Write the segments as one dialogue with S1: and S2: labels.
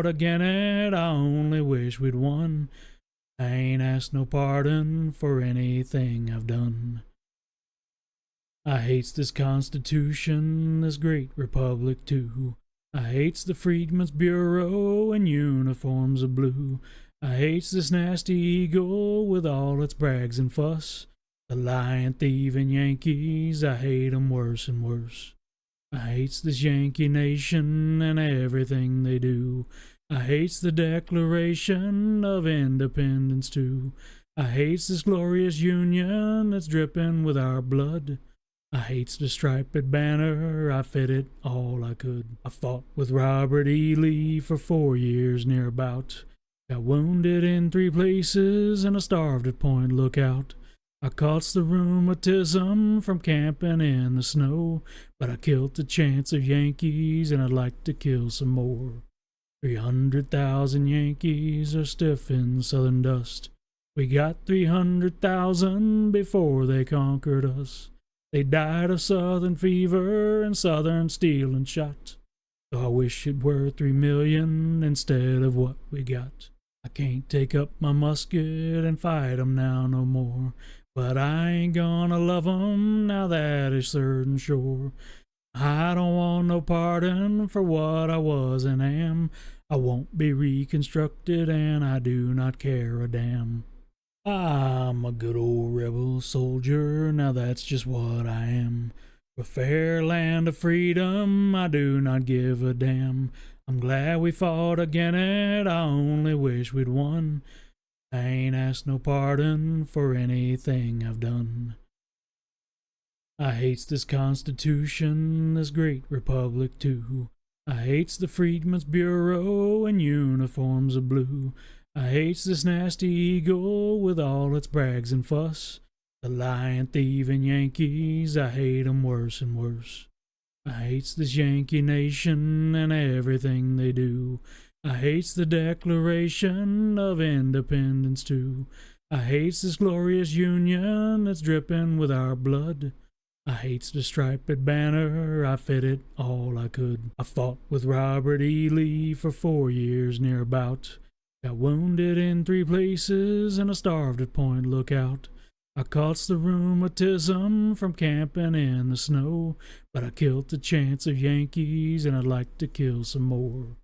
S1: fought again it, I only wish we'd won. I ain't asked no pardon for anything I've done. I hates this Constitution, this great republic too. I hates the Freedmen's Bureau in uniforms of blue. I hates this nasty eagle with all its brags and fuss. The lying, thieving Yankees, I hate 'em worse and worse. I hates this Yankee nation and everything they do. I hates the Declaration of Independence too. I hates this glorious Union that's dripping with our blood. I hates the striped banner, I fed it all I could. I fought with Robert E. Lee for 4 years near about. Got wounded in 3 places and I starved at Point Lookout. I caught the rheumatism from camping in the snow, but I killed the chance of Yankees and I'd like to kill some more. 300,000 Yankees are stiff in southern dust. We got 300,000 before they conquered us. They died of southern fever and southern steel and shot. So I wish it were 3 million instead of what we got. I can't take up my musket and fight 'em now no more. But I ain't gonna love 'em, now that is certain sure. I don't want no pardon for what I was and am. I won't be reconstructed and I do not care a damn. I'm a good old rebel soldier, now that's just what I am. For fair land of freedom, I do not give a damn. I'm glad we fought again it, I only wish we'd won. I ain't asked no pardon for anything I've done. I hates this Constitution, this great republic too. I hates the Freedmen's Bureau in uniforms of blue. I hates this nasty eagle with all its brags and fuss. The lying, thieving Yankees, I hate 'em worse and worse. I hates this Yankee nation and everything they do. I hates the Declaration of Independence too. I hates this glorious Union that's dripping with our blood. I hates the striped banner, I fed it all I could. I fought with Robert E. Lee for 4 years near about. Got wounded in 3 places and I starved at Point Lookout. I caught the rheumatism from camping in the snow, but I killed the chance of Yankees and I'd like to kill some more.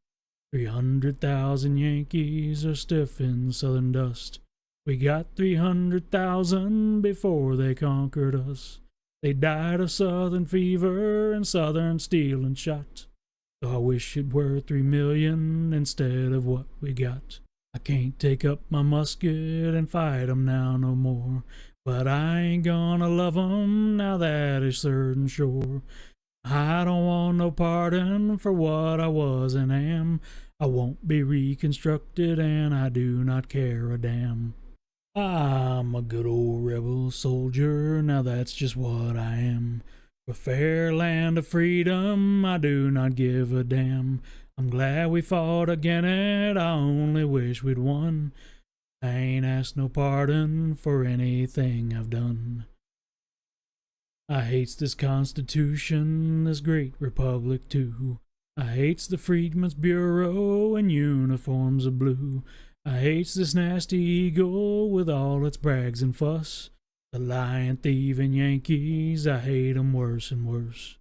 S1: 300,000 Yankees are stiff in southern dust. We got 300,000 before they conquered us. They died of southern fever and southern steel and shot. So I wish it were 3 million instead of what we got. I can't take up my musket and fight 'em now no more. But I ain't gonna love 'em, now that is certain sure. I don't want no pardon for what I was and am. I won't be reconstructed and I do not care a damn. I'm a good old rebel soldier, now that's just what I am. For fair land of freedom, I do not give a damn. I'm glad we fought again it, I only wish we'd won. I ain't asked no pardon for anything I've done. I hates this Constitution, this great republic too. I hates the Freedmen's Bureau in uniforms of blue. I hates this nasty eagle with all its brags and fuss. The lying, thieving Yankees, I hate 'em worse and worse.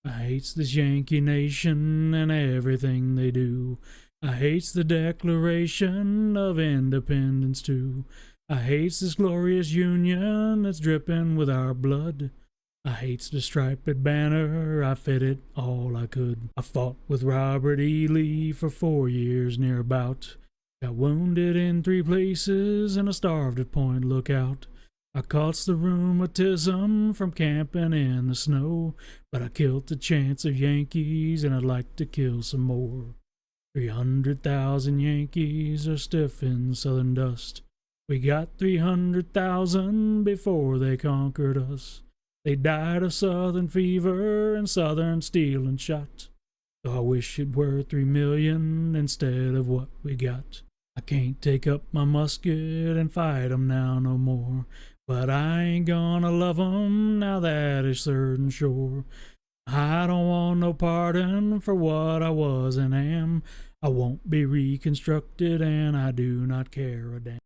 S1: I hates this Yankee nation and everything they do. I hates the Declaration of Independence too. I hates this glorious Union that's dripping with our blood. I hates the striped banner, I fed it all I could. I fought with Robert E. Lee for 4 years near about. Got wounded in 3 places and I starved at Point Lookout. I caught the rheumatism from camping in the snow, but I killed the chance of Yankees and I'd like to kill some more. 300,000 Yankees are stiff in southern dust. We got 300,000 before they conquered us. They died of southern fever and southern steel and shot. So I wish it were 3 million instead of what we got. I can't take up my musket and fight 'em now no more. But I ain't gonna love 'em, now that is certain sure. I don't want no pardon for what I was and am. I won't be reconstructed, and I do not care a damn.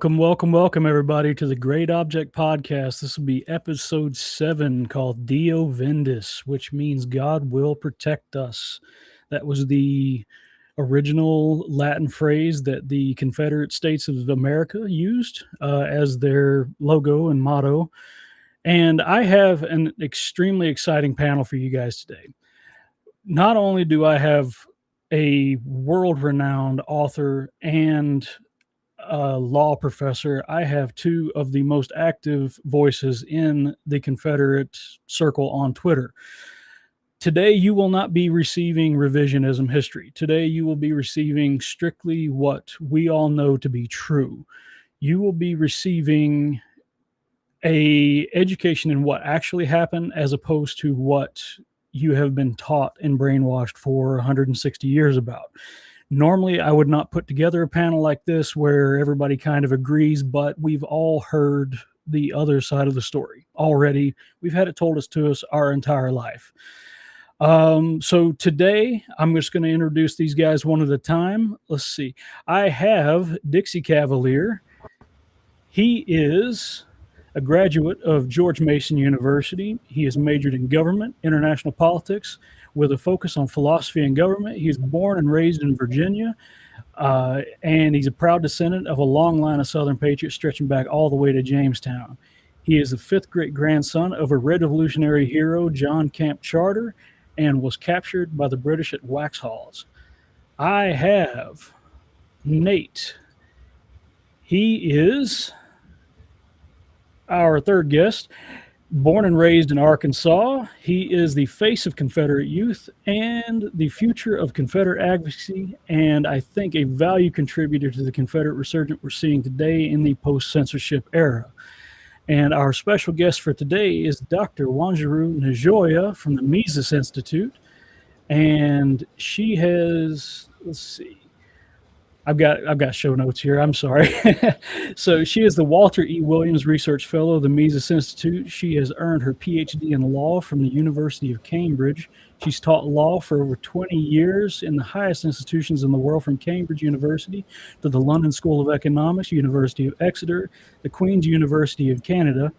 S1: Welcome, everybody, to the Great Object Podcast. This will be episode 7 called Dio Vindice, which means God will protect us. That was the original Latin phrase that the Confederate States of America used as their logo and motto. And I have an extremely exciting panel for you guys today. Not only do I have a world-renowned author and law professor, I have two of the most active voices in the Confederate circle on Twitter. Today, you will not be receiving revisionism history. Today, you will be receiving strictly what we all know to be true. You will be receiving a education in what actually happened as opposed to what you have been taught and brainwashed for 160 years about. Normally, I would not put together a panel like this where everybody kind of agrees, but we've all heard the other side of the story already. We've had it told us to us our entire life. So today, I'm just going to introduce these guys one at a time. Let's see. I have Dixie Cavalier. He is a graduate of George Mason University. He is majored in government, international politics, with a focus on philosophy and government. He was born and raised in Virginia, and he's a proud descendant of a long line of Southern patriots stretching back all the way to Jamestown. He is the 5th great-grandson of a Revolutionary hero, John Camp Charter, and was captured by the British at Waxhaws. I have Nate. He is our third guest. Born and raised in Arkansas, he is the face of Confederate Youth and the future of Confederate Advocacy, and I think a value contributor to the Confederate resurgence we're seeing today in the post-censorship era. And our special guest for today is Dr. Wanjiru Njoya from the Mises Institute, and she has, I've got show notes here. I'm sorry. So she is the Walter E. Williams Research Fellow of the Mises Institute. She has earned her PhD in law from the University of Cambridge. She's taught law for over 20 years in the highest institutions in the world, from Cambridge University to the London School of Economics, University of Exeter, the Queen's University of Canada.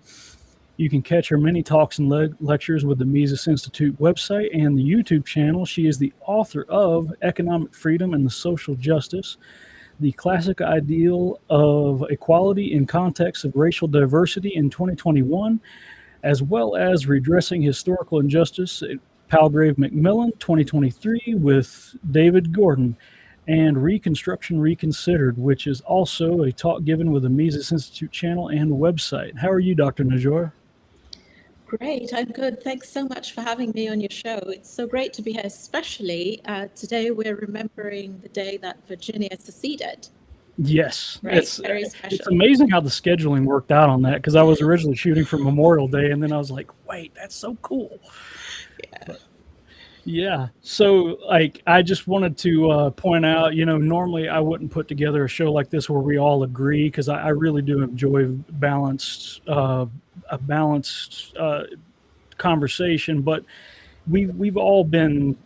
S1: You can catch her many talks and lectures with the Mises Institute website and the YouTube channel. She is the author of Economic Freedom and the Social Justice, the classic ideal of equality in context of racial diversity in 2021, as well as Redressing Historical Injustice at Palgrave Macmillan 2023 with David Gordon, and Reconstruction Reconsidered, which is also a talk given with the Mises Institute channel and website. How are you, Dr. Njoya?
S2: Great, I'm good. Thanks so much for having me on your show. It's so great to be here, especially today we're remembering the day that Virginia seceded.
S1: Yes,
S2: right?
S1: it's
S2: Very special.
S1: it's amazing how the scheduling worked out on that, because I was originally shooting for Memorial Day, and then I was like, wait, that's so cool.
S2: Yeah.
S1: But, yeah. So, like, I just wanted to point out, normally I wouldn't put together a show like this where we all agree, because I really do enjoy a balanced conversation. But we've all been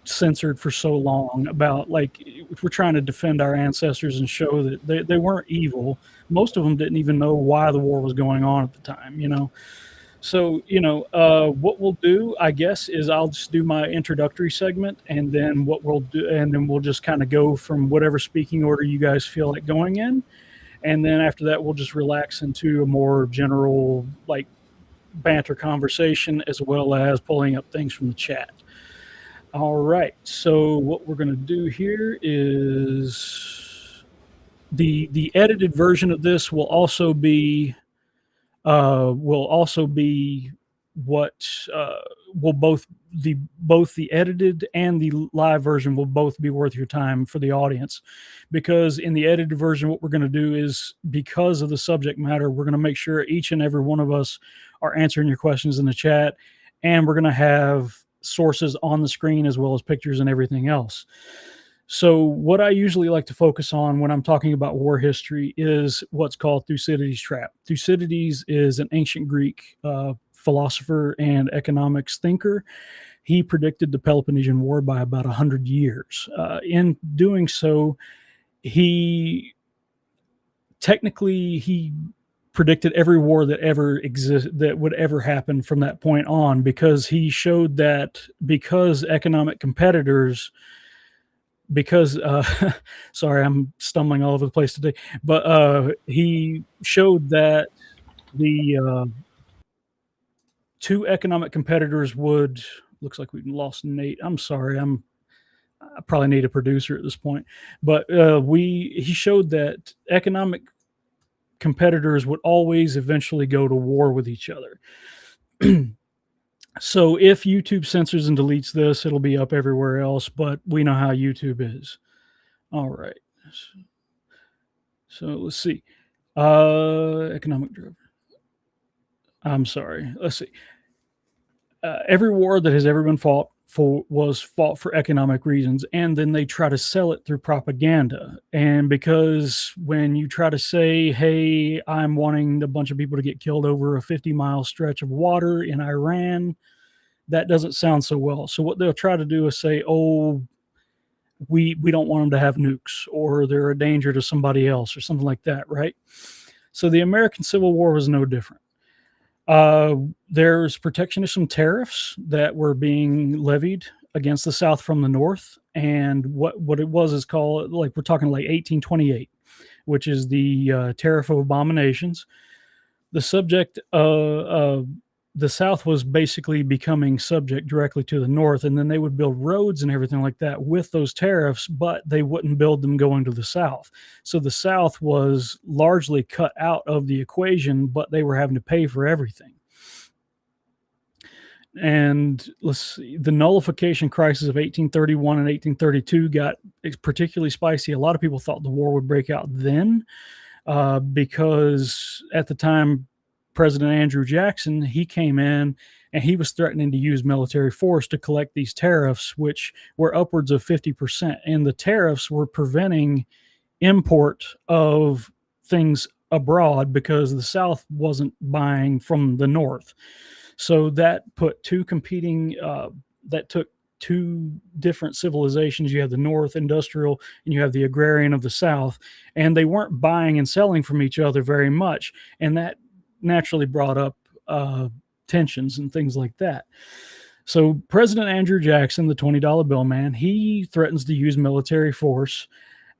S1: censored for so long about, like, if we're trying to defend our ancestors and show that they weren't evil. Most of them didn't even know why the war was going on at the time. So, what we'll do, I guess, is I'll just do my introductory segment, and then we'll just kind of go from whatever speaking order you guys feel like going in. And then after that, we'll just relax into a more general, like, banter conversation, as well as pulling up things from the chat. All right. So what we're going to do here is the edited version of this will also be what will both the edited and the live version will both be worth your time for the audience, because in the edited version, what we're going to do is, because of the subject matter, we're going to make sure each and every one of us are answering your questions in the chat, and we're going to have sources on the screen as well as pictures and everything else. So what I usually like to focus on when I'm talking about war history is what's called Thucydides' trap. Thucydides is an ancient Greek philosopher and economics thinker. He predicted the Peloponnesian War by about 100 years. In doing so, he predicted every war that ever existed, that would ever happen from that point on, because he showed that sorry, I'm stumbling all over the place today, but he showed that the two economic competitors would, looks like we've lost Nate. I'm sorry, I probably need a producer at this point, but he showed that economic competitors would always eventually go to war with each other. So if YouTube censors and deletes this, it'll be up everywhere else, but we know how YouTube is. All right. So let's see. Economic driver. I'm sorry. Let's see. Every war that has ever been fought was fought for economic reasons, and then they try to sell it through propaganda. And because when you try to say, hey, I'm wanting a bunch of people to get killed over a 50-mile stretch of water in Iran, that doesn't sound so well. So what they'll try to do is say, oh, we don't want them to have nukes, or they're a danger to somebody else, or something like that, right? So the American Civil War was no different. There's protectionism tariffs that were being levied against the South from the North, and what it was is called, like, we're talking like 1828, which is the Tariff of Abominations. The subject the South was basically becoming subject directly to the North, and then they would build roads and everything like that with those tariffs, but they wouldn't build them going to the South. So the South was largely cut out of the equation, but they were having to pay for everything. And let's see, the nullification crisis of 1831 and 1832 got particularly spicy. A lot of people thought the war would break out then, because at the time, President Andrew Jackson, he came in and he was threatening to use military force to collect these tariffs, which were upwards of 50%. And the tariffs were preventing import of things abroad because the South wasn't buying from the North. So that put two competing, that took two different civilizations. You have the North industrial and you have the agrarian of the South, and they weren't buying and selling from each other very much. And that naturally brought up tensions and things like that. So President Andrew Jackson, the $20 bill man, he threatens to use military force.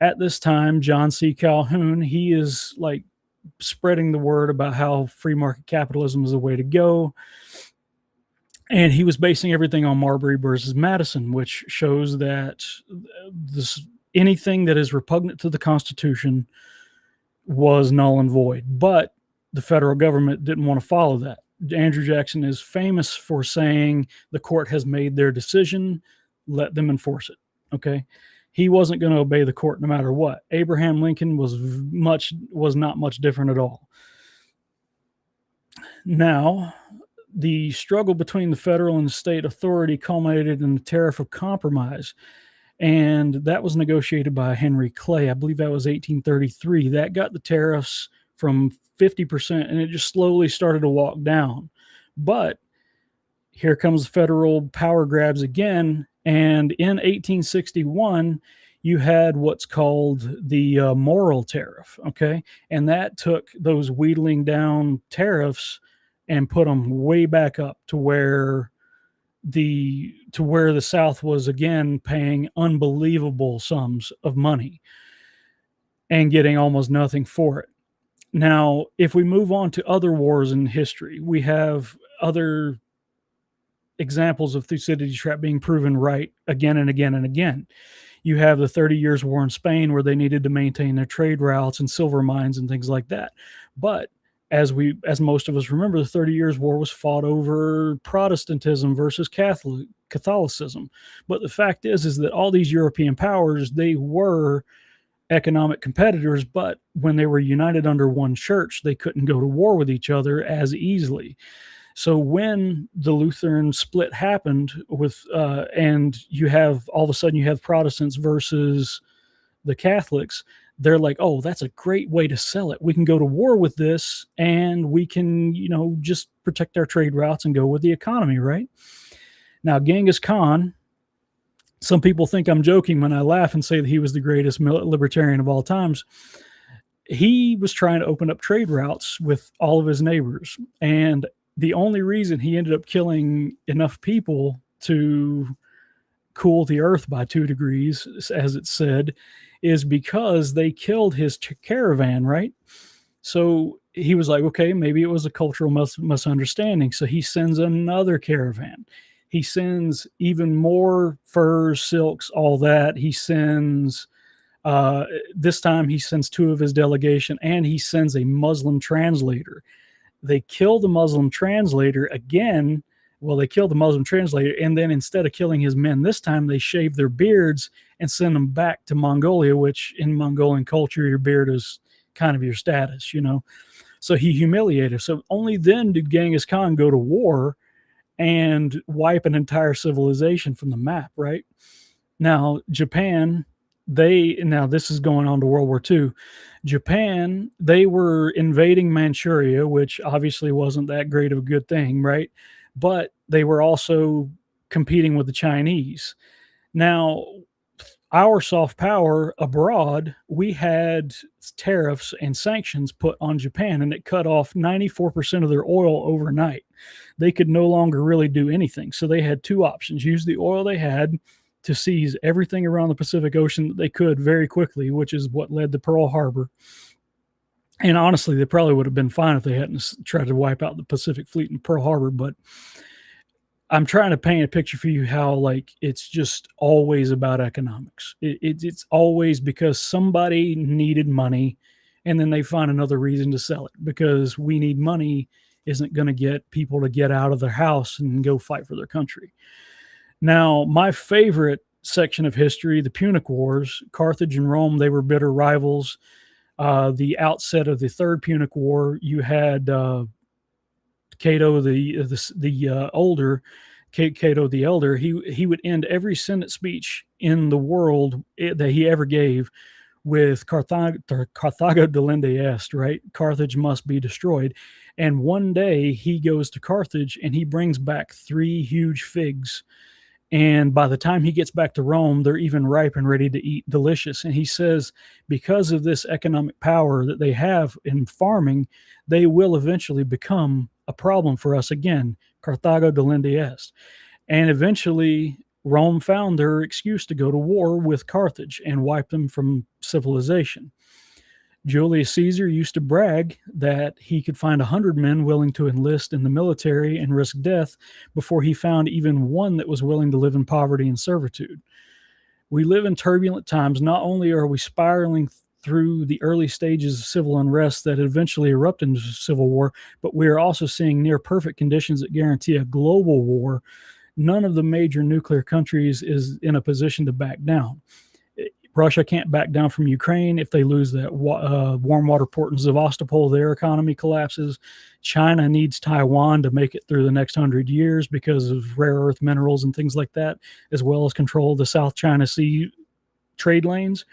S1: At this time, John C. Calhoun, he is like spreading the word about how free market capitalism is the way to go. And he was basing everything on Marbury versus Madison, which shows that anything that is repugnant to the Constitution was null and void. But the federal government didn't want to follow that. Andrew Jackson is famous for saying the court has made their decision, let them enforce it. Okay. He wasn't going to obey the court no matter what. Abraham Lincoln was not much different at all. Now, the struggle between the federal and state authority culminated in the Tariff of Compromise, and that was negotiated by Henry Clay. I believe that was 1833. That got the tariffs from 50%, and it just slowly started to walk down. But here comes federal power grabs again, and in 1861, you had what's called the moral tariff, okay? And that took those wheedling down tariffs and put them way back up to where the South was again paying unbelievable sums of money and getting almost nothing for it. Now, if we move on to other wars in history, we have other examples of Thucydides' trap being proven right again and again and again. You have the 30 Years' War in Spain, where they needed to maintain their trade routes and silver mines and things like that. But as most of us remember, the 30 Years' War was fought over Protestantism versus Catholicism. But the fact is that all these European powers, they were economic competitors, but when they were united under one church, they couldn't go to war with each other as easily. So when the Lutheran split happened and you have all of a sudden you have Protestants versus the Catholics, they're like, oh, that's a great way to sell it. We can go to war with this and we can, just protect our trade routes and go with the economy, right? Now, Genghis Khan, some people think I'm joking when I laugh and say that he was the greatest libertarian of all times. He was trying to open up trade routes with all of his neighbors. And the only reason he ended up killing enough people to cool the earth by 2 degrees, as it said, is because they killed his caravan, right? So he was like, okay, maybe it was a cultural misunderstanding. So he sends another caravan. He sends even more furs, silks, all that. He sends, this time he sends 2 of his delegation, and he sends a Muslim translator. They kill the Muslim translator again. Well, they killed the Muslim translator, and then instead of killing his men this time, they shave their beards and send them back to Mongolia, which in Mongolian culture, your beard is kind of your status, So he humiliated. So only then did Genghis Khan go to war and wipe an entire civilization from the map, right? Now, Japan, this is going on to World War II. Japan, they were invading Manchuria, which obviously wasn't that great of a good thing, right? But they were also competing with the Chinese. Now, our soft power abroad, we had tariffs and sanctions put on Japan, and it cut off 94% of their oil overnight. They could no longer really do anything. So they had 2 options: use the oil they had to seize everything around the Pacific Ocean that they could very quickly, which is what led to Pearl Harbor. And honestly, they probably would have been fine if they hadn't tried to wipe out the Pacific Fleet in Pearl Harbor. But I'm trying to paint a picture for you how it's just always about economics. It's always because somebody needed money, and then they find another reason to sell it, because we need money isn't going to get people to get out of their house and go fight for their country. Now, my favorite section of history, the Punic Wars. Carthage and Rome, they were bitter rivals. The outset of the Third Punic War, you had Cato the older, Cato the Elder. He would end every Senate speech in the world that he ever gave with Carthago delende est, right? Carthage must be destroyed. And one day he goes to Carthage and he brings back 3 huge figs. And by the time he gets back to Rome, they're even ripe and ready to eat, delicious. And he says, because of this economic power that they have in farming, they will eventually become a problem for us again. Carthago delende est. And eventually, Rome found their excuse to go to war with Carthage and wipe them from civilization. Julius Caesar used to brag that he could find 100 men willing to enlist in the military and risk death before he found even one that was willing to live in poverty and servitude. We live in turbulent times. Not only are we spiraling through the early stages of civil unrest that eventually erupt into civil war, but we are also seeing near perfect conditions that guarantee a global war. None of the major nuclear countries is in a position to back down. Russia can't back down from Ukraine. If they lose that warm water port in Sevastopol, their economy collapses. China needs Taiwan to make it through the next 100 years because of rare earth minerals and things like that, as well as control the South China Sea trade lanes.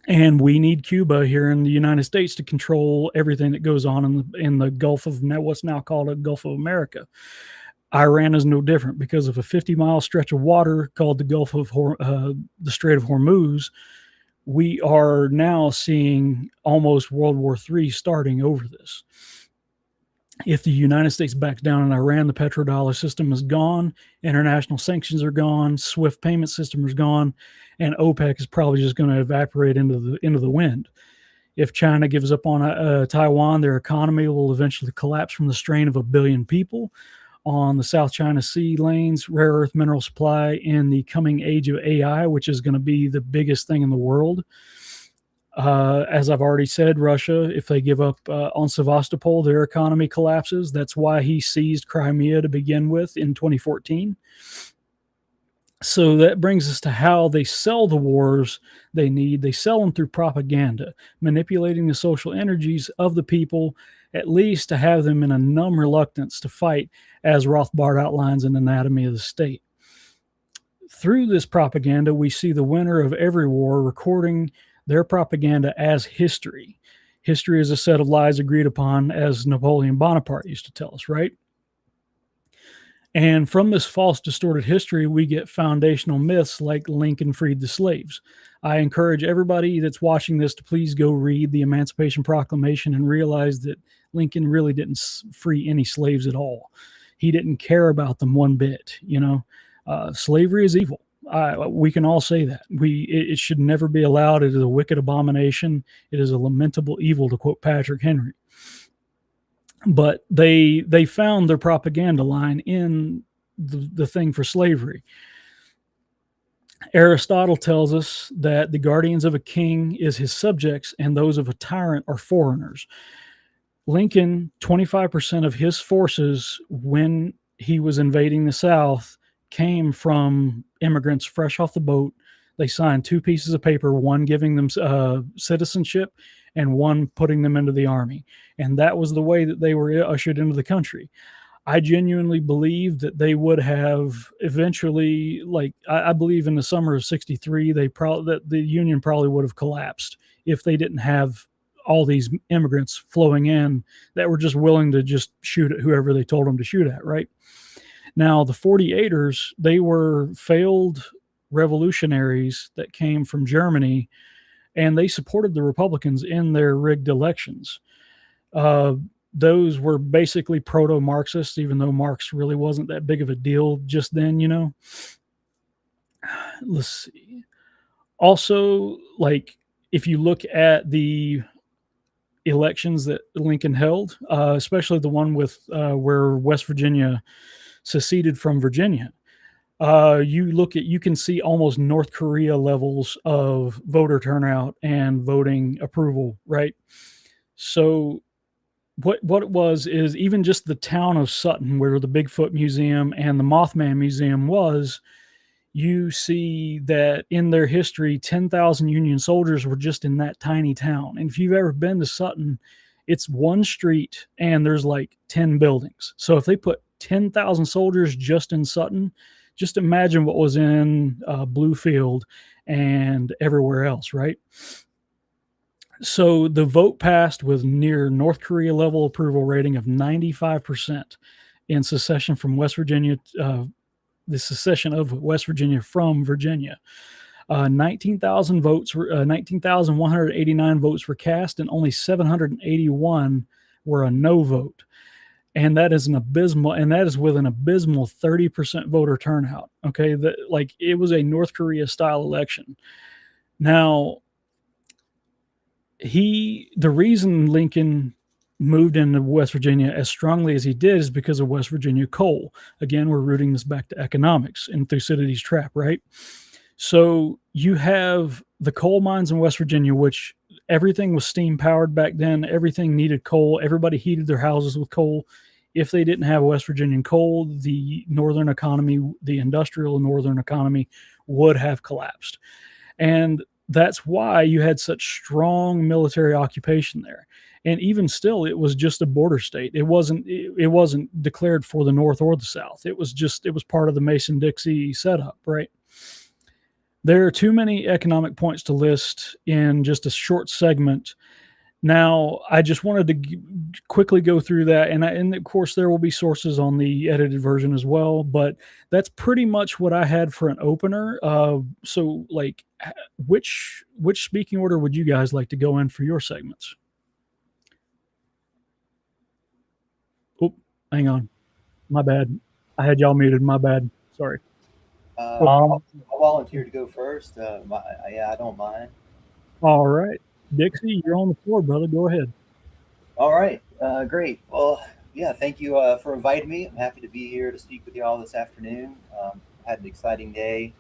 S1: And we need Cuba here in the United States to control everything that goes on in the Gulf of what's now called the Gulf of America. Iran is no different because of a 50-mile stretch of water called the the Strait of Hormuz. We are now seeing almost World War III starting over this. If the United States backs down in Iran, the petrodollar system is gone, international sanctions are gone, SWIFT payment system is gone, and OPEC is probably just going to evaporate into the wind. If China gives up on Taiwan, their economy will eventually collapse from the strain of 1 billion people on the South China Sea lanes, rare earth mineral supply in the coming age of AI, which is going to be the biggest thing in the world. As I've already said, Russia, if they give up on Sevastopol, their economy collapses. That's why he seized Crimea to begin with in 2014. So that brings us to how they sell the wars they need. They sell them through propaganda, manipulating the social energies of the people, at least to have them in a numb reluctance to fight, as Rothbard outlines in Anatomy of the State. Through this propaganda, we see the winner of every war recording their propaganda as history. History is a set of lies agreed upon, as Napoleon Bonaparte used to tell us, right? And from this false, distorted history, we get foundational myths like Lincoln freed the slaves. I encourage everybody that's watching this to please go read the Emancipation Proclamation and realize that Lincoln really didn't free any slaves at all. He didn't care about them one bit. Slavery is evil. We can all say that. It should never be allowed. It is a wicked abomination. It is a lamentable evil, to quote Patrick Henry. But they found their propaganda line in the thing for slavery. Aristotle tells us that the guardians of a king is his subjects, and those of a tyrant are foreigners. Lincoln, 25% of his forces when he was invading the South came from immigrants fresh off the boat. They signed 2 pieces of paper, one giving them citizenship and one putting them into the army. And that was the way that they were ushered into the country. I genuinely believe that they would have eventually, I believe in the summer of '63, that the Union probably would have collapsed if they didn't have all these immigrants flowing in that were just willing to just shoot at whoever they told them to shoot at, right? Now, the 48ers, they were failed revolutionaries that came from Germany, and they supported the Republicans in their rigged elections. Those were basically proto-Marxists, even though Marx really wasn't that big of a deal just then, Let's see. Also, if you look at the elections that Lincoln held, especially the one with where West Virginia seceded from Virginia, you can see almost North Korea levels of voter turnout and voting approval, right? So what it was is even just the town of Sutton, where the Bigfoot Museum and the Mothman Museum was, you see that in their history, 10,000 Union soldiers were just in that tiny town. And if you've ever been to Sutton, it's one street and there's 10 buildings. So if they put 10,000 soldiers just in Sutton, just imagine what was in Bluefield and everywhere else, right? So the vote passed with near North Korea level approval rating of 95% in secession from West Virginia, the secession of West Virginia from Virginia. 19,000 votes were 19,189 votes were cast, and only 781 were a no vote. And that is with an abysmal 30% voter turnout. Okay, like it was a North Korea style election. Now, the reason Lincoln moved into West Virginia as strongly as he did is because of West Virginia coal. Again, we're rooting this back to economics and Thucydides' trap, right? So you have the coal mines in West Virginia, which everything was steam powered back then. Everything needed coal. Everybody heated their houses with coal. If they didn't have West Virginian coal, the northern economy, the industrial northern economy, would have collapsed. And that's why you had such strong military occupation there. And even still, it was just a border state. It wasn't declared for the North or the South. It was part of the Mason-Dixie setup, right? There are too many economic points to list in just a short segment. Now, I just wanted to quickly go through that, and of course there will be sources on the edited version as well. But that's pretty much what I had for an opener. So, like, which speaking order would you guys like to go in for your segments? Oh, hang on, my bad. I had y'all muted. My bad. Sorry.
S3: I'll volunteer to go first. Yeah, I don't mind.
S1: All right, Dixie, you're on the floor, brother. Go ahead.
S3: All right, great. Well, yeah, thank you for inviting me. I'm happy to be here to speak with you all this afternoon. Had an exciting day.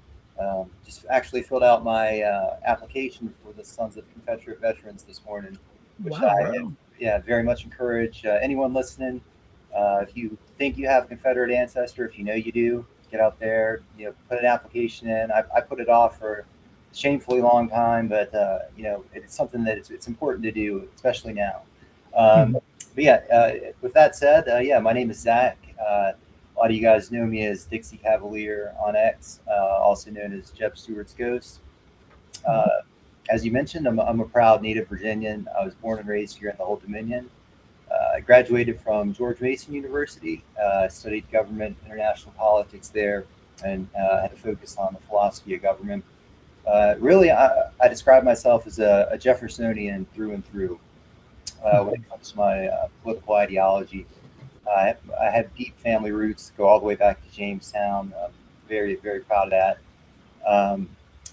S3: Just actually filled out my application for the Sons of Confederate Veterans this morning, which I very much encourage anyone listening. If you think you have a Confederate ancestor, if you know you do, get out there, put an application in. I put it off for a shamefully long time, but it's something that it's important to do, especially now. But yeah, with that said, my name is Zach. A lot of you guys know me as Dixie Cavalier on X, also known as Jeb Stewart's Ghost. As you mentioned, I'm a proud native Virginian. I was born and raised here in the Old Dominion. I graduated from George Mason University, studied government, international politics there, and had a focus on the philosophy of government. Really, I describe myself as a Jeffersonian through and through when it comes to my political ideology. I have deep family roots, go all the way back to Jamestown. Very, very proud of that.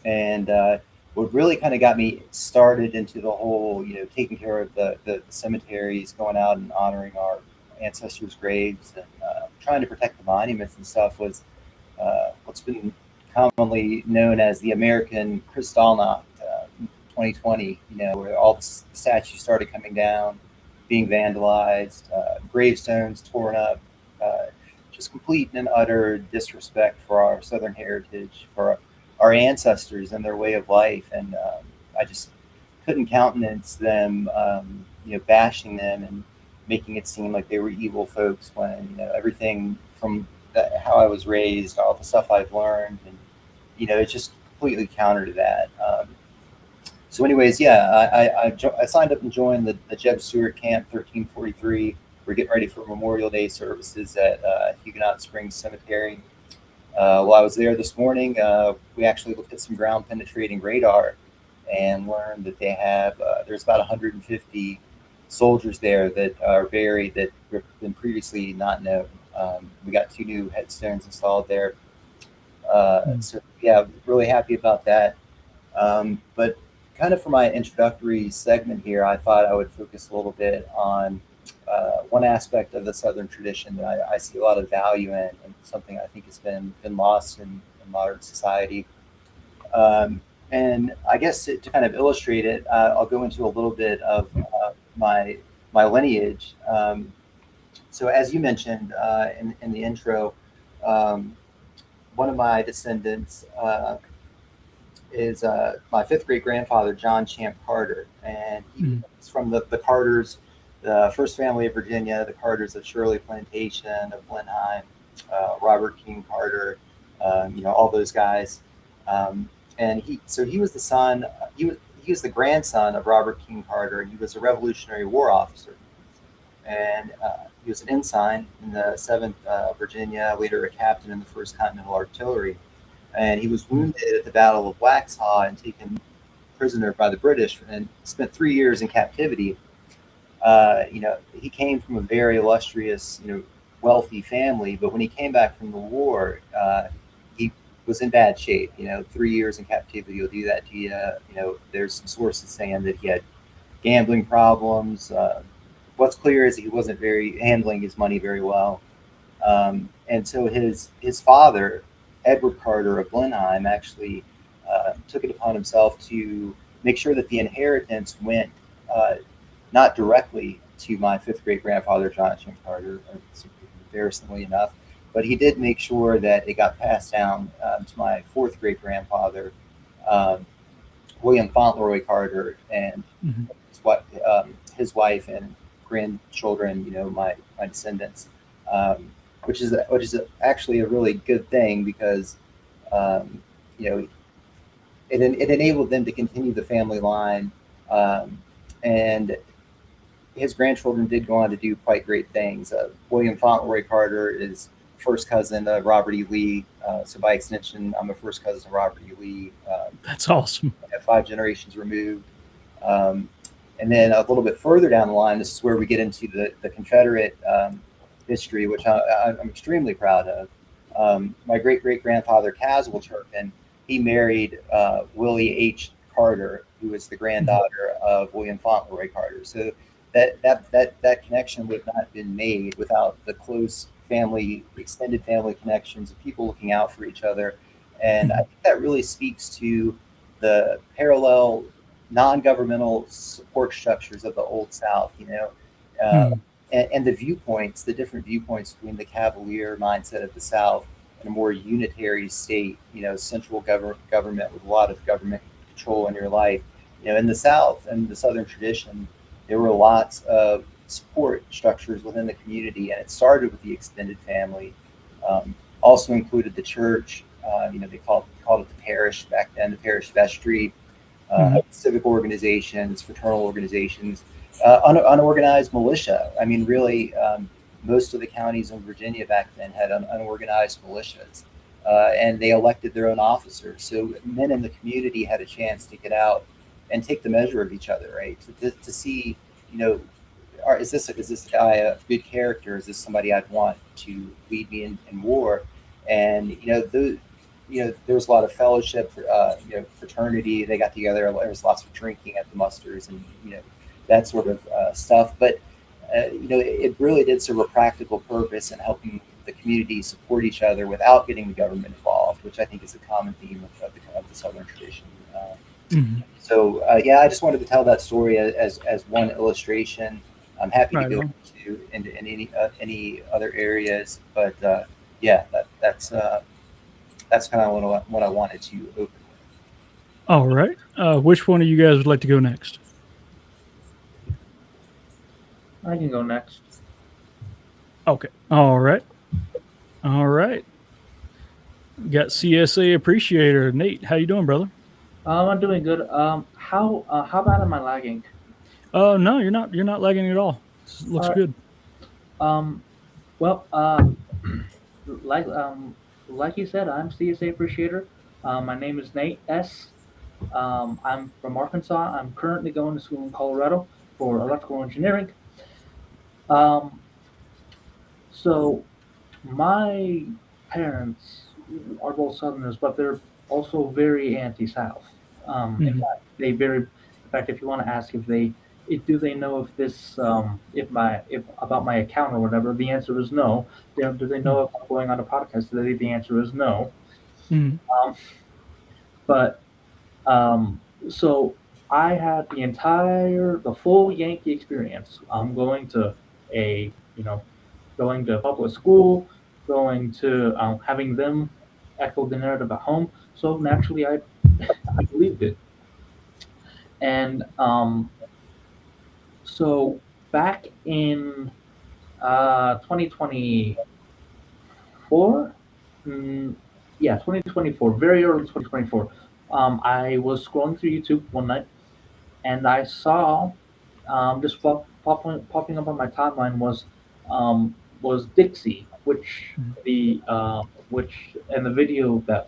S3: And what really kind of got me started into the whole, taking care of the cemeteries, going out and honoring our ancestors' graves, and trying to protect the monuments and stuff was what's been commonly known as the American Kristallnacht 2020, where all the statues started coming down, being vandalized, gravestones torn up, just complete and utter disrespect for our Southern heritage, for our ancestors and their way of life. And I just couldn't countenance them, bashing them and making it seem like they were evil folks when, everything from how I was raised, all the stuff I've learned, and, it's just completely counter to that. So anyways, I signed up and joined the Jeb Stewart Camp 1343. We're getting ready for Memorial Day services at Huguenot Springs Cemetery. While I was there this morning, we actually looked at some ground penetrating radar and learned that they have, there's about 150 soldiers there that are buried that have been previously not known. We got 2 new headstones installed there. So yeah, really happy about that. But kind of for my introductory segment here, I thought I would focus a little bit on one aspect of the Southern tradition that I see a lot of value in, and something I think has been lost in modern society. And I guess to kind of illustrate it, I'll go into a little bit of my lineage. So as you mentioned in the intro, one of my descendants is my 5th great grandfather, John Champ Carter, and he's from the Carters, the first family of Virginia, the Carters of Shirley Plantation, of Blenheim, Robert King Carter, all those guys. And he was the son. He was the grandson of Robert King Carter. He was a Revolutionary War officer, and he was an ensign in the 7th Virginia, later a captain in the 1st Continental Artillery. And he was wounded at the Battle of Waxhaw and taken prisoner by the British and spent 3 years in captivity. He came from a very illustrious, wealthy family, but when he came back from the war, he was in bad shape. 3 years in captivity will do that to you. There's some sources saying that he had gambling problems. What's clear is he wasn't handling his money very well. And so his father, Edward Carter of Blenheim, actually took it upon himself to make sure that the inheritance went not directly to my 5th great grandfather, Jonathan Carter, embarrassingly enough, but he did make sure that it got passed down to my 4th great grandfather, William Fauntleroy Carter, and his wife and grandchildren, my descendants, which is actually a really good thing because it enabled them to continue the family line, and his grandchildren did go on to do quite great things. William Fauntleroy Carter is first cousin of Robert E. Lee, so by extension, I'm a first cousin of Robert E. Lee.
S1: That's awesome.
S3: 5 generations removed. And then a little bit further down the line, this is where we get into the Confederate history, which I'm extremely proud of. My great-great-grandfather, Caswell Turpin, he married Willie H. Carter, who was the granddaughter of William Fauntleroy Carter. So that connection would not have been made without the close extended family connections of people looking out for each other. And I think that really speaks to the parallel non-governmental support structures of the Old South, and the viewpoints, the different viewpoints between the Cavalier mindset of the South and a more unitary state, central government with a lot of government control in your life. In the South and the Southern tradition, there were lots of support structures within the community, and it started with the extended family. Also included the church. They called it the parish back then, the parish vestry, civic organizations, fraternal organizations, unorganized militia. I mean, really, most of the counties in Virginia back then had unorganized militias, and they elected their own officers. So men in the community had a chance to get out and take the measure of each other, right? To see, is this a guy of good character? Is this somebody I'd want to lead me in war? And there was a lot of fellowship, fraternity. They got together. There was lots of drinking at the musters and that sort of stuff. But it really did serve a practical purpose in helping the community support each other without getting the government involved, which I think is a common theme of the Southern tradition. So I just wanted to tell that story as one illustration. I'm happy to go into any other areas, but that's kind of what I wanted to open with.
S1: All right. Which one of you guys would like to go next?
S4: I can go next.
S1: Okay. All right. Got CSA Appreciator, Nate. How you doing, brother?
S4: I'm doing good. How bad am I lagging?
S1: No, you're not. You're not lagging at all. This looks good.
S4: Like you said, I'm CSA Appreciator. My name is Nate S. I'm from Arkansas. I'm currently going to school in Colorado for electrical engineering. So my parents are both Southerners, but they're also very anti-South. In fact, if you want to ask do they know if this if about my account or whatever, the answer is no. Do they know if I'm going on a podcast today? The answer is no. So I had the full Yankee experience. I'm going to going to public school, going to having them echo the narrative at home. So naturally, I believed it. And so back in 2024, yeah, 2024, very early 2024. I was scrolling through YouTube one night, and I saw just popping up on my timeline was Dixie,
S1: Mhm.
S4: which and the video that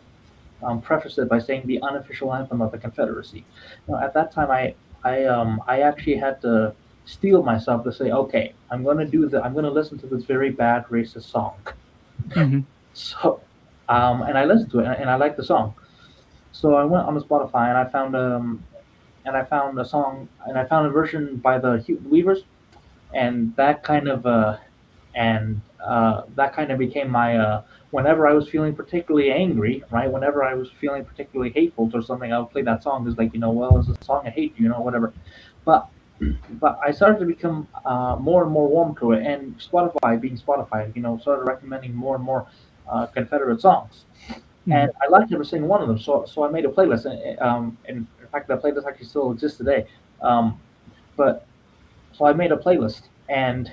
S4: prefaced it by saying the unofficial anthem of the Confederacy. Now, at that time, I actually had to steel myself to say, okay, I'm going to listen to this very bad racist song.
S1: Mhm.
S4: So, and I listened to it, and I liked the song. So I went on to Spotify, and I found a song, and I found a version by the Weavers, and that kind of became my whenever I was feeling particularly angry, right? Whenever I was feeling particularly hateful or something, I would play that song. It's like, well, it's a song I hate, whatever. But but I started to become more and more warm to it, and Spotify, being Spotify, started recommending more and more Confederate songs, and
S1: Mhm.
S4: I liked every single one of them. So I made a playlist, and in fact, that playlist actually still exists today. Um, but so I made a playlist, and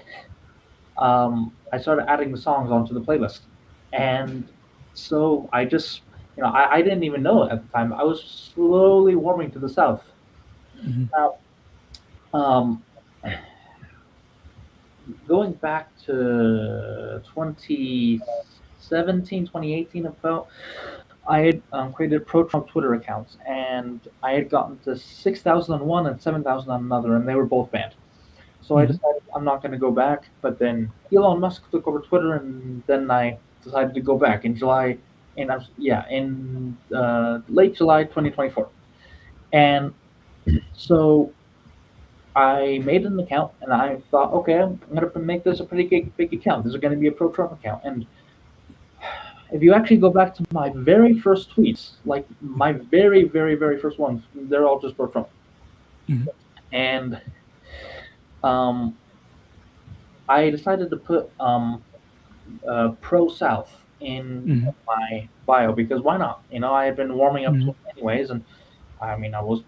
S4: I started adding the songs onto the playlist, and so I just, I didn't even know it at the time. I was slowly warming to the South.
S1: Mhm.
S4: Now, um, going back to 2017, 2018, about, I had created pro-Trump Twitter accounts, and I had gotten to 6,000 on one and 7,000 on another, and they were both banned. So I
S1: Mhm.
S4: decided I'm not going to go back. But then Elon Musk took over Twitter, and then I decided to go back in July, in late July 2024. And so I made an account, and I thought, okay, I'm going to make this a pretty big account. This is going to be a pro-Trump account. And if you actually go back to my very first tweets, like my very, very, very first ones, they're all just pro-Trump.
S1: Mhm.
S4: And um, I decided to put pro South in
S1: Mhm.
S4: my bio because why not? I had been warming up to
S1: Mhm.
S4: it anyways, and I mean, I was,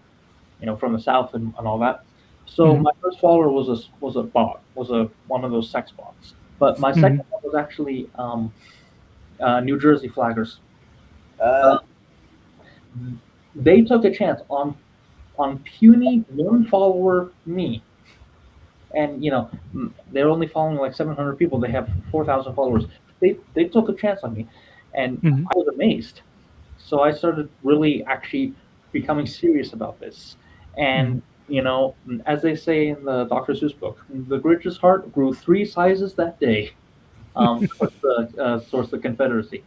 S4: from the South and all that. So
S1: Mhm.
S4: my first follower was a bot, was a one of those sex bots. But my
S1: Mhm.
S4: second one was actually New Jersey flaggers.
S3: Uh,
S4: Uh, they took a chance on puny one follower me, and they're only following like 700 people. They have 4,000 followers. They took a chance on me, and
S1: Mhm.
S4: I was amazed. So I started really actually becoming serious about this. And
S1: Mhm.
S4: as they say in the Dr. Seuss book, the Grinch's heart grew 3 sizes that day, towards the Confederacy.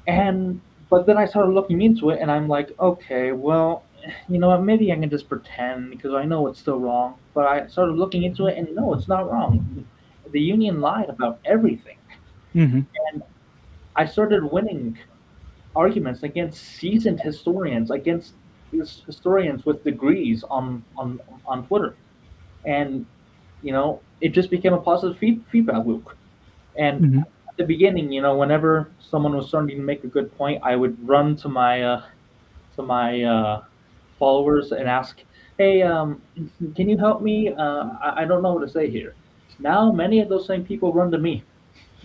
S4: And but then I started looking into it, and I'm like, okay, well, what, maybe I can just pretend because I know it's still wrong. But I started looking into it, and no, it's not wrong. The Union lied about everything,
S1: Mhm.
S4: and I started winning arguments against seasoned historians, against these historians with degrees on Twitter, and it just became a positive feedback loop. And
S1: Mhm.
S4: at the beginning, whenever someone was starting to make a good point, I would run to my followers and ask, "Hey, can you help me? I don't know what to say here." Now, many of those same people run to me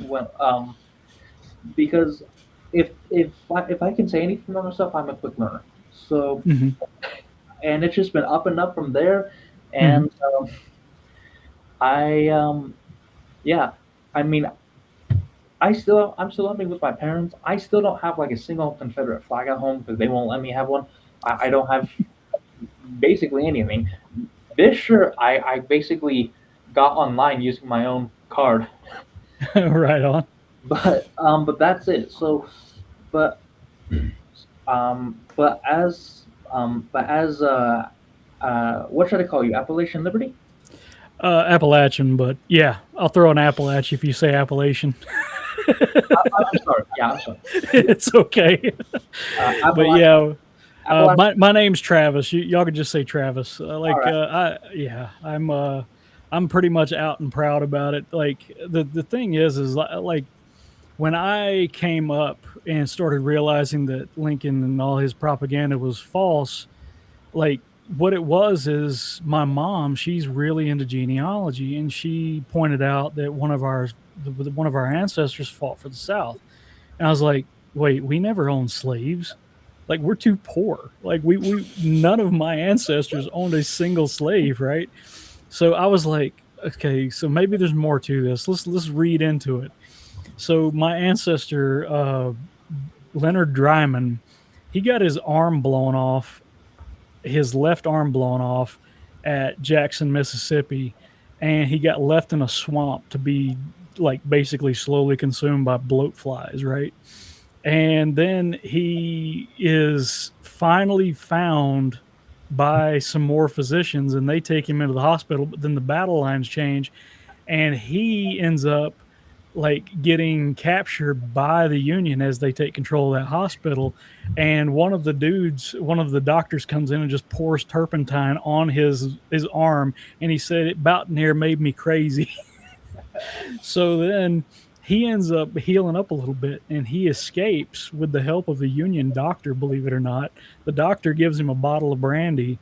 S4: when, because if I can say anything about myself, I'm a quick learner. So,
S1: Mhm.
S4: and it's just been up and up from there.
S1: Mhm.
S4: And I yeah, I mean, I'm still living with my parents. I still don't have like a single Confederate flag at home because they won't let me have one. I don't have basically anything. This shirt I basically got online using my own card,
S1: Right on.
S4: but that's it. So, but but as what should I call you? Appalachian Liberty?
S1: Appalachian, but yeah, I'll throw an Appalach if you say Appalachian.
S4: I'm sorry. Yeah, I'm sorry.
S1: It's okay. But
S4: Appalachian.
S1: yeah,
S4: Appalachian.
S1: my name's Travis. Y'all can just say Travis.
S4: All right.
S1: I'm pretty much out and proud about it. Like the thing is like when I came up and started realizing that Lincoln and all his propaganda was false, like what it was is my mom, she's really into genealogy, and she pointed out that one of our ancestors fought for the South. And I was like, wait, we never owned slaves. Like, we're too poor. Like, none of my ancestors owned a single slave, right? So I was like, okay, so maybe there's more to this. Let's read into it. So my ancestor, Leonard Dryman, he got his arm blown off, his left arm blown off at Jackson, Mississippi, and he got left in a swamp to be like basically slowly consumed by bloat flies, right? And then he is finally found by some more physicians and they take him into the hospital, but then the battle lines change and he ends up like getting captured by the Union as they take control of that hospital. And one of the doctors comes in and just pours turpentine on his arm, and he said it about near made me crazy. So then he ends up healing up a little bit and he escapes with the help of a Union doctor, believe it or not. The doctor gives him a bottle of brandy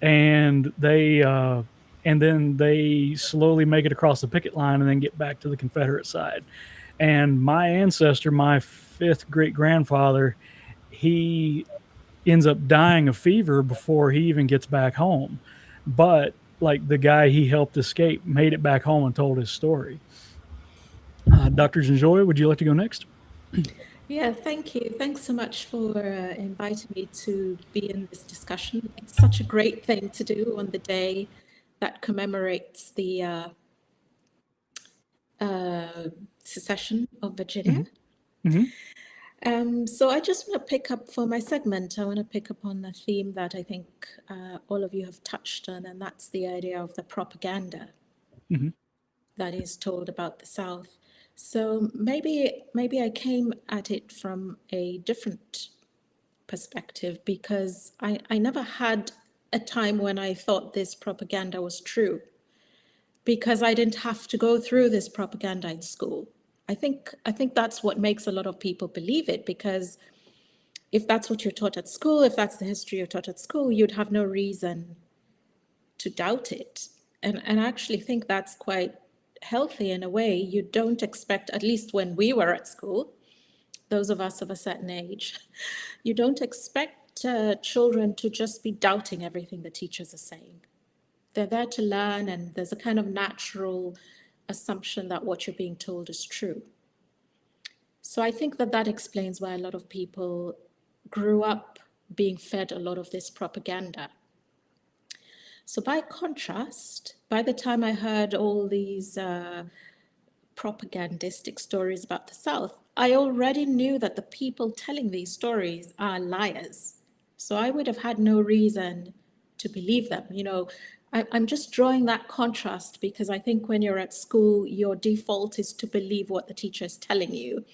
S1: and then they slowly make it across the picket line and then get back to the Confederate side. And my ancestor, my fifth great grandfather, he ends up dying of fever before he even gets back home. But like the guy he helped escape made it back home and told his story. Dr. Njoya, would you like to go next?
S2: Yeah, thank you. Thanks so much for inviting me to be in this discussion. It's such a great thing to do on the day that commemorates the secession of Virginia. So I just want to pick up for my segment, I want to pick up on the theme that I think all of you have touched on, and that's the idea of the propaganda that is told about the South. So maybe I came at it from a different perspective because I never had a time when I thought this propaganda was true because I didn't have to go through this propaganda in school. I think that's what makes a lot of people believe it, because if that's what you're taught at school, if that's the history you're taught at school, you'd have no reason to doubt it. And I actually think that's quite healthy in a way. You don't expect, at least when we were at school, those of us of a certain age, you don't expect children to just be doubting everything the teachers are saying. They're there to learn, and there's a kind of natural assumption that what you're being told is true. So I think that explains why a lot of people grew up being fed a lot of this propaganda. So by contrast, by the time I heard all these propagandistic stories about the South, I already knew that the people telling these stories are liars. So I would have had no reason to believe them. You know, I'm just drawing that contrast because I think when you're at school, your default is to believe what the teacher is telling you.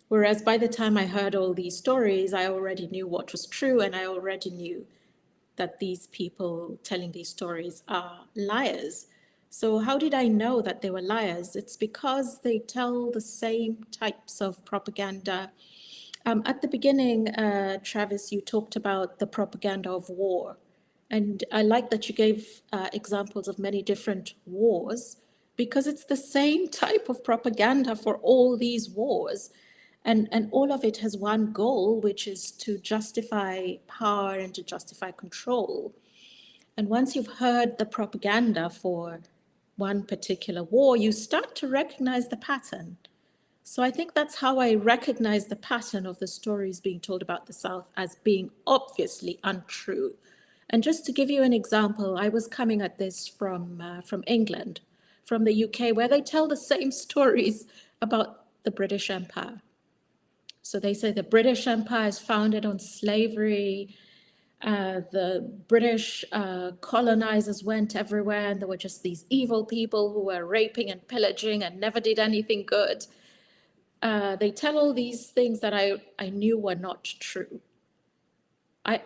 S2: Whereas by the time I heard all these stories, I already knew what was true, and I already knew that these people telling these stories are liars. So how did I know that they were liars? It's because they tell the same types of propaganda. At the beginning, Travis, you talked about the propaganda of war. And I like that you gave examples of many different wars, because it's the same type of propaganda for all these wars. And all of it has one goal, which is to justify power and to justify control. And once you've heard the propaganda for one particular war, you start to recognize the pattern. So I think that's how I recognize the pattern of the stories being told about the South as being obviously untrue. And just to give you an example, I was coming at this from England, from the UK, where they tell the same stories about the British Empire. So they say the British Empire is founded on slavery. The British colonizers went everywhere, and there were just these evil people who were raping and pillaging and never did anything good. They tell all these things that I knew were not true.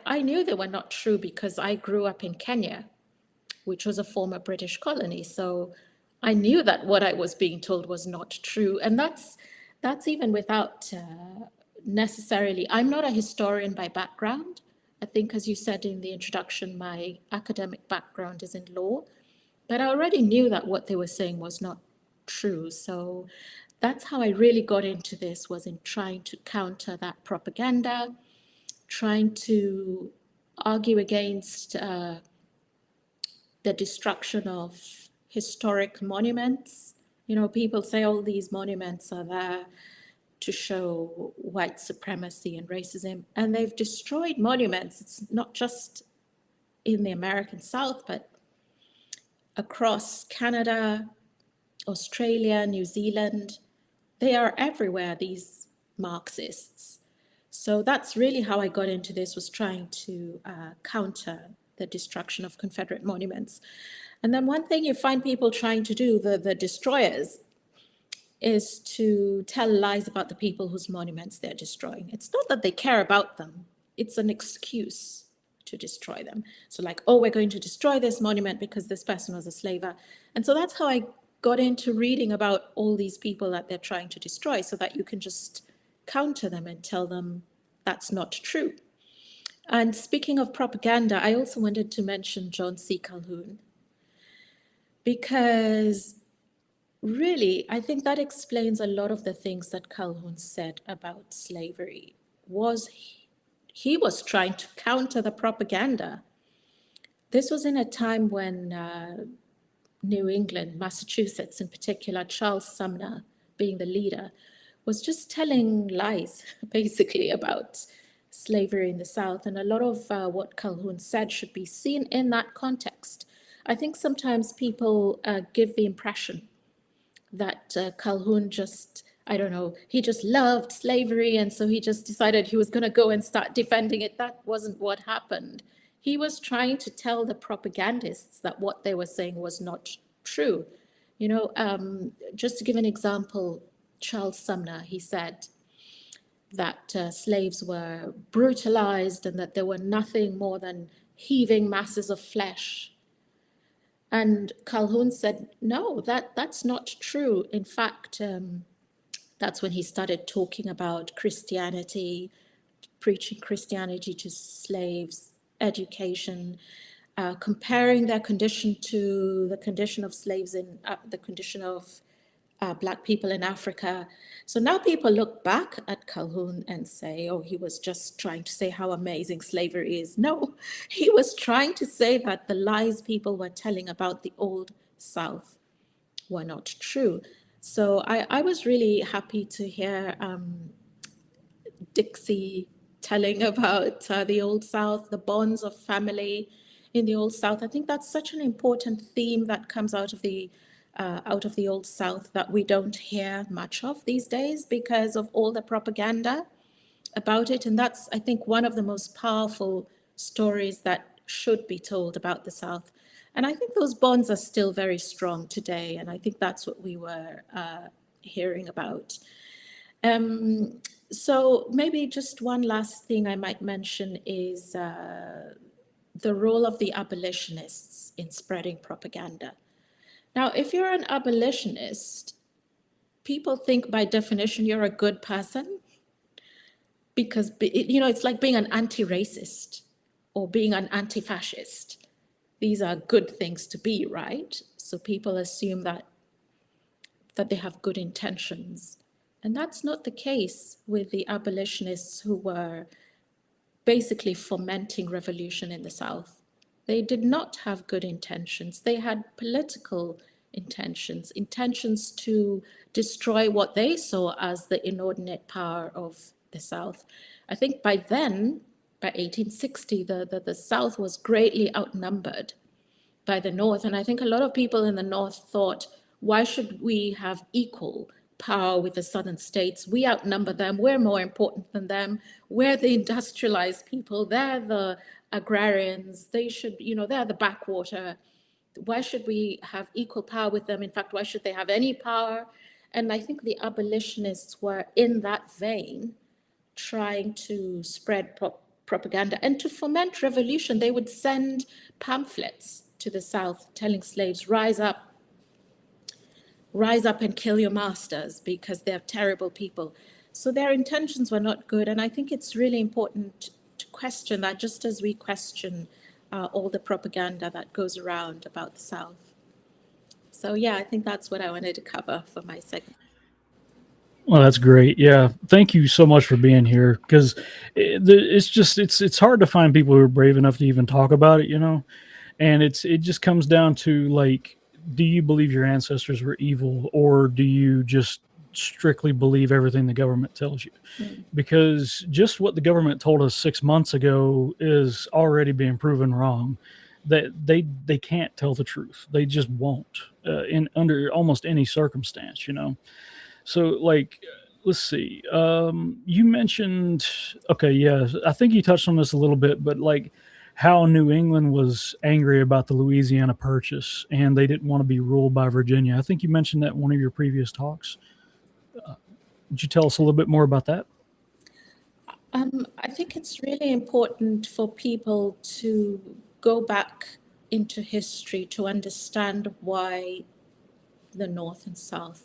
S2: I knew they were not true because I grew up in Kenya, which was a former British colony. So I knew that what I was being told was not true. And that's even without necessarily, I'm not a historian by background. I think, as you said in the introduction, my academic background is in law, but I already knew that what they were saying was not true. So that's how I really got into this, was in trying to counter that propaganda, trying to argue against the destruction of historic monuments. You know, people say all these monuments are there to show white supremacy and racism, and they've destroyed monuments. It's not just in the American South, but across Canada, Australia, New Zealand. They are everywhere, these Marxists. So that's really how I got into this, was trying to counter the destruction of Confederate monuments. And then one thing you find people trying to do, the destroyers, is to tell lies about the people whose monuments they're destroying. It's not that they care about them, it's an excuse to destroy them. So like, oh, we're going to destroy this monument because this person was a slaver. And so that's how I got into reading about all these people that they're trying to destroy, so that you can just counter them and tell them that's not true. And speaking of propaganda, I also wanted to mention John C. Calhoun, because really, I think that explains a lot of the things that Calhoun said about slavery. He was trying to counter the propaganda. This was in a time when New England, Massachusetts in particular, Charles Sumner being the leader, was just telling lies, basically, about slavery in the South. And a lot of what Calhoun said should be seen in that context. I think sometimes people give the impression that Calhoun just, I don't know, he just loved slavery, and so he just decided he was going to go and start defending it. That wasn't what happened. He was trying to tell the propagandists that what they were saying was not true. You know, just to give an example, Charles Sumner, he said that slaves were brutalized and that they were nothing more than heaving masses of flesh. And Calhoun said, no, that's not true. In fact, that's when he started talking about Christianity, preaching Christianity to slaves, education, comparing their condition to the condition of slaves in the condition of Black people in Africa. So now people look back at Calhoun and say, oh, he was just trying to say how amazing slavery is. No, he was trying to say that the lies people were telling about the old South were not true. So I was really happy to hear Dixie telling about the Old South, the bonds of family in the Old South. I think that's such an important theme that comes out of the Old South that we don't hear much of these days because of all the propaganda about it. And that's, I think, one of the most powerful stories that should be told about the South. And I think those bonds are still very strong today. And I think that's what we were hearing about. So maybe just one last thing I might mention is the role of the abolitionists in spreading propaganda. Now, if you're an abolitionist, people think by definition you're a good person, because, you know, it's like being an anti-racist or being an anti-fascist. These are good things to be, right? So people assume that they have good intentions. And that's not the case with the abolitionists who were basically fomenting revolution in the South. They did not have good intentions. They had political intentions, intentions to destroy what they saw as the inordinate power of the South. I think by then, by 1860, the South was greatly outnumbered by the North. And I think a lot of people in the North thought, why should we have equal power with the southern states? We outnumber them. We're more important than them. We're the industrialized people. They're the agrarians. They should, you know, they're the backwater. Why should we have equal power with them? In fact, why should they have any power? And I think the abolitionists were in that vein, trying to spread propaganda and to foment revolution. They would send pamphlets to the South telling slaves, rise up and kill your masters because they're terrible people. So their intentions were not good. And I think it's really important to question that, just as we question all the propaganda that goes around about the South. So yeah, I think that's what I wanted to cover for my segment.
S1: Well, that's great. Yeah, thank you so much for being here because it's hard to find people who are brave enough to even talk about it, and it just comes down to like, do you believe your ancestors were evil, or do you just strictly believe everything the government tells you?
S2: Mm.
S1: Because just what the government told us 6 months ago is already being proven wrong. That they can't tell the truth. They just won't in under almost any circumstance. So, like, let's see. You mentioned, okay, yeah, I think you touched on this a little bit, but like how New England was angry about the Louisiana Purchase and they didn't want to be ruled by Virginia. I think you mentioned that in one of your previous talks. Would you tell us a little bit more about that?
S2: I think it's really important for people to go back into history to understand why the North and South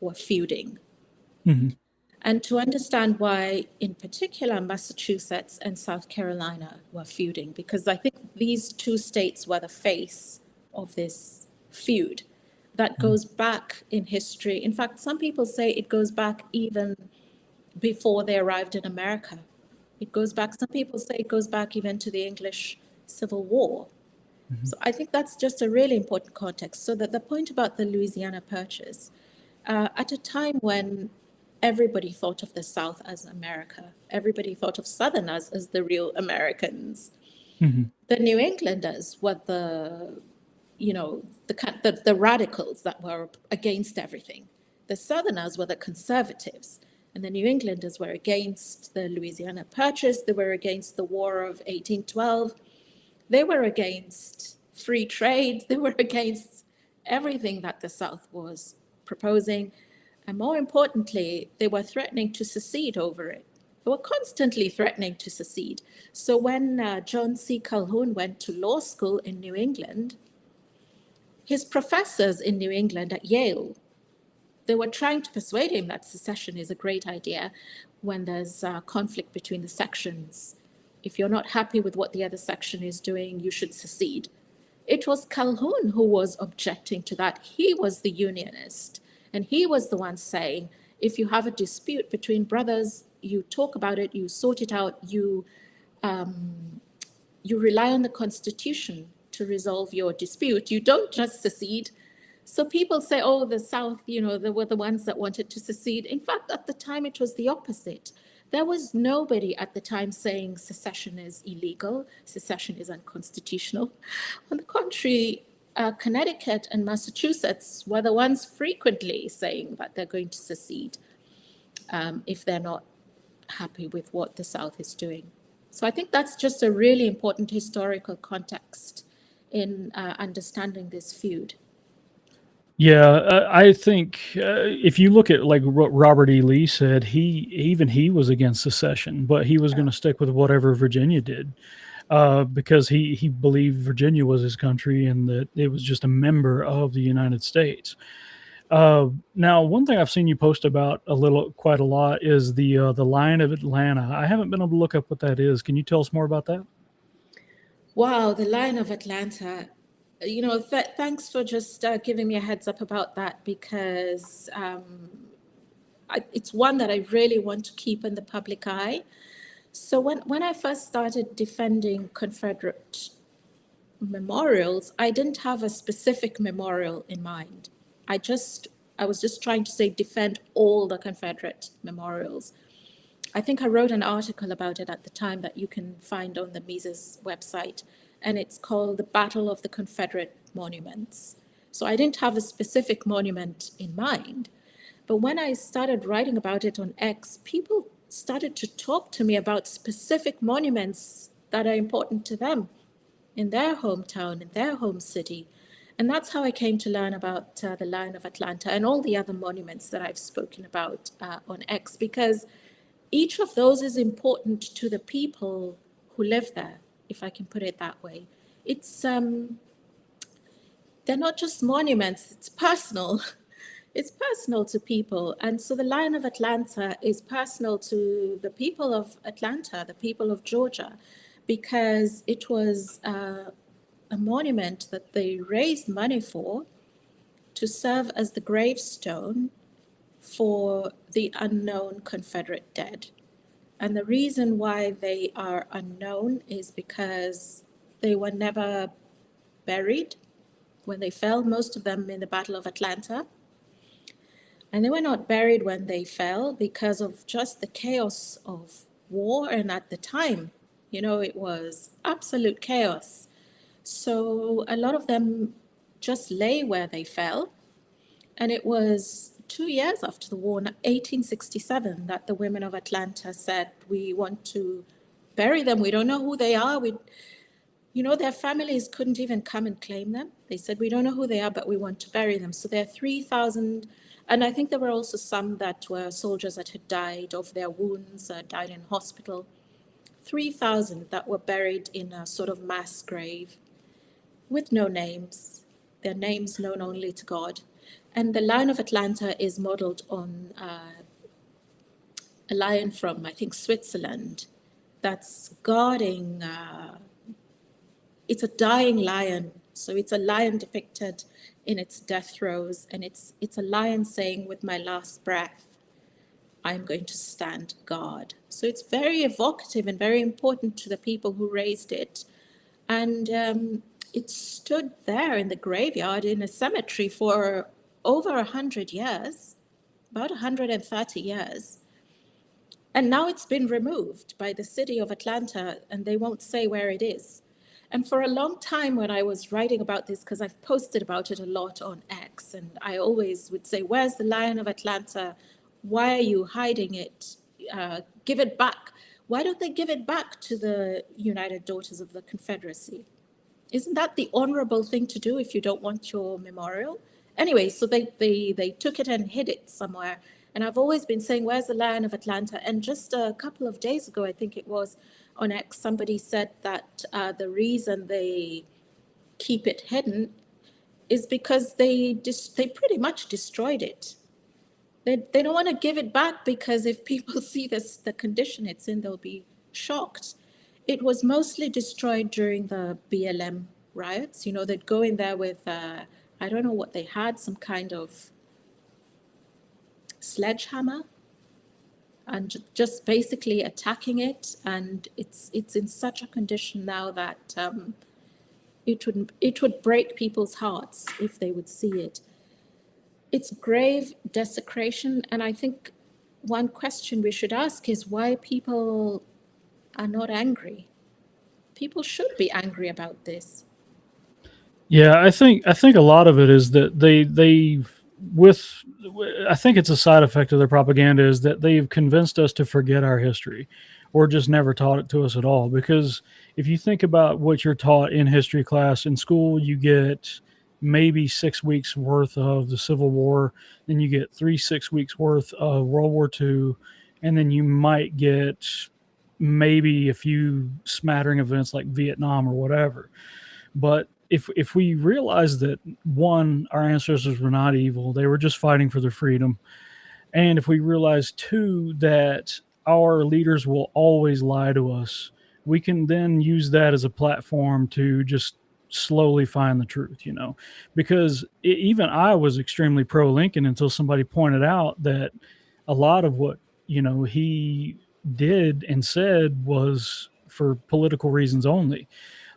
S2: were feuding.
S1: Mm-hmm.
S2: And to understand why, in particular, Massachusetts and South Carolina were feuding, because I think these two states were the face of this feud that goes back in history. In fact, some people say it goes back even before they arrived in America. It goes back, some people say it goes back even to the English Civil War.
S1: Mm-hmm.
S2: So I think that's just a really important context. So that the point about the Louisiana Purchase, at a time when everybody thought of the South as America, everybody thought of Southerners as the real Americans.
S1: Mm-hmm.
S2: The New Englanders were the radicals that were against everything. The Southerners were the conservatives, and the New Englanders were against the Louisiana Purchase. They were against the War of 1812. They were against free trade. They were against everything that the South was proposing. And more importantly, they were threatening to secede over it. They were constantly threatening to secede. So when John C. Calhoun went to law school in New England, his professors in New England at Yale, they were trying to persuade him that secession is a great idea when there's conflict between the sections. If you're not happy with what the other section is doing, you should secede. It was Calhoun who was objecting to that. He was the unionist, and he was the one saying, if you have a dispute between brothers, you talk about it, you sort it out, you rely on the Constitution to resolve your dispute. You don't just secede. So people say, oh, the South, they were the ones that wanted to secede. In fact, at the time, it was the opposite. There was nobody at the time saying secession is illegal, secession is unconstitutional. On the contrary, Connecticut and Massachusetts were the ones frequently saying that they're going to secede if they're not happy with what the South is doing. So I think that's just a really important historical context in understanding this feud.
S1: Yeah, I think if you look at like what Robert E. Lee said, he was against secession, but he was going to stick with whatever Virginia did because he believed Virginia was his country and that it was just a member of the United States. Now, one thing I've seen you post about quite a lot is the Lion of Atlanta. I haven't been able to look up what that is. Can you tell us more about that?
S2: Wow, the Lion of Atlanta. Thanks for just giving me a heads up about that, because it's one that I really want to keep in the public eye. So when I first started defending Confederate memorials, I didn't have a specific memorial in mind. I was just trying to say defend all the Confederate memorials. I think I wrote an article about it at the time that you can find on the Mises website, and it's called The Battle of the Confederate Monuments. So I didn't have a specific monument in mind, but when I started writing about it on X, people started to talk to me about specific monuments that are important to them in their hometown, in their home city. And that's how I came to learn about the Lion of Atlanta and all the other monuments that I've spoken about on X, because each of those is important to the people who live there, if I can put it that way. It's they're not just monuments, it's personal. It's personal to people. And so the Lion of Atlanta is personal to the people of Atlanta, the people of Georgia, because it was a monument that they raised money for to serve as the gravestone for the unknown Confederate dead. And the reason why they are unknown is because they were never buried when they fell, most of them in the Battle of Atlanta. And they were not buried when they fell because of just the chaos of war. And at the time, it was absolute chaos. So a lot of them just lay where they fell. And it was 2 years after the war, in 1867, that the women of Atlanta said, we want to bury them. We don't know who they are. Their families couldn't even come and claim them. They said, we don't know who they are, but we want to bury them. So there are 3,000, and I think there were also some that were soldiers that had died of their wounds, died in hospital. 3,000 that were buried in a sort of mass grave with no names, their names known only to God. And the Lion of Atlanta is modeled on a lion from, I think, Switzerland that's guarding, it's a dying lion. So it's a lion depicted in its death throes. And it's a lion saying, with my last breath, I'm going to stand guard. So it's very evocative and very important to the people who raised it. And it stood there in the graveyard in a cemetery for over 100 years, about 130 years. And now it's been removed by the city of Atlanta, and they won't say where it is. And for a long time when I was writing about this, because I've posted about it a lot on X, and I always would say, where's the Lion of Atlanta? Why are you hiding it? Give it back. Why don't they give it back to the United Daughters of the Confederacy? Isn't that the honorable thing to do if you don't want your memorial? Anyway, so they took it and hid it somewhere. And I've always been saying, where's the Lion of Atlanta? And just a couple of days ago, I think it was, on X, somebody said that the reason they keep it hidden is because they pretty much destroyed it. They don't want to give it back because if people see the condition it's in, they'll be shocked. It was mostly destroyed during the BLM riots. They'd go in there with, I don't know what they had, some kind of sledgehammer, and just basically attacking it. And it's in such a condition now that it would break people's hearts if they would see it. It's grave desecration. And I think one question we should ask is why people are not angry. People should be angry about this.
S1: Yeah, I think a lot of it is that I think it's a side effect of their propaganda is that they've convinced us to forget our history, or just never taught it to us at all. Because if you think about what you're taught in history class in school, you get maybe 6 weeks worth of the Civil War, then you get 6 weeks worth of World War II, and then you might get maybe a few smattering events like Vietnam or whatever. But if we realize that, one, our ancestors were not evil, they were just fighting for their freedom, and if we realize, two, that our leaders will always lie to us, we can then use that as a platform to just slowly find the truth, because even I was extremely pro Lincoln until somebody pointed out that a lot of what he did and said was for political reasons only.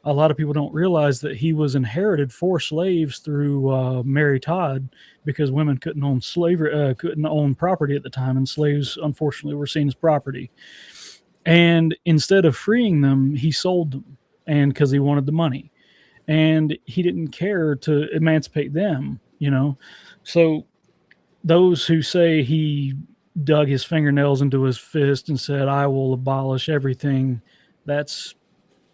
S1: A lot of people don't realize that he was inherited 4 slaves through Mary Todd, because women couldn't own property at the time, and slaves unfortunately were seen as property. And instead of freeing them, he sold them, and because he wanted the money, and he didn't care to emancipate them. So those who say he dug his fingernails into his fist and said, I will abolish everything, that's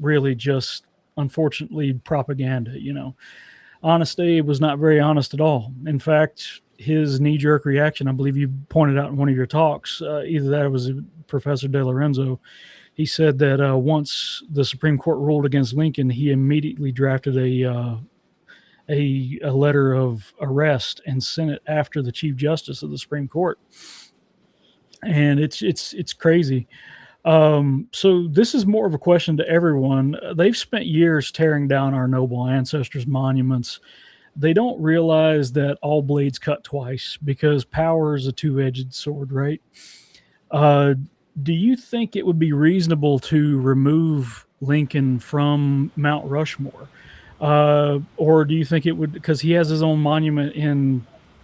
S1: really just, unfortunately, propaganda. Honest Abe was not very honest at all. In fact, his knee-jerk reaction, I believe you pointed out in one of your talks, either that or was Professor De Lorenzo, he said that once the Supreme Court ruled against Lincoln, he immediately drafted a letter of arrest and sent it after the Chief Justice of the Supreme Court. And it's crazy. So this is more of a question to everyone. They've spent years tearing down our noble ancestors' monuments. they don't realize that all blades cut twice because power is a two-edged sword, right? Uh, do you think it would be reasonable to remove Lincoln from Mount Rushmore? Or do you think it would, because he has his own monument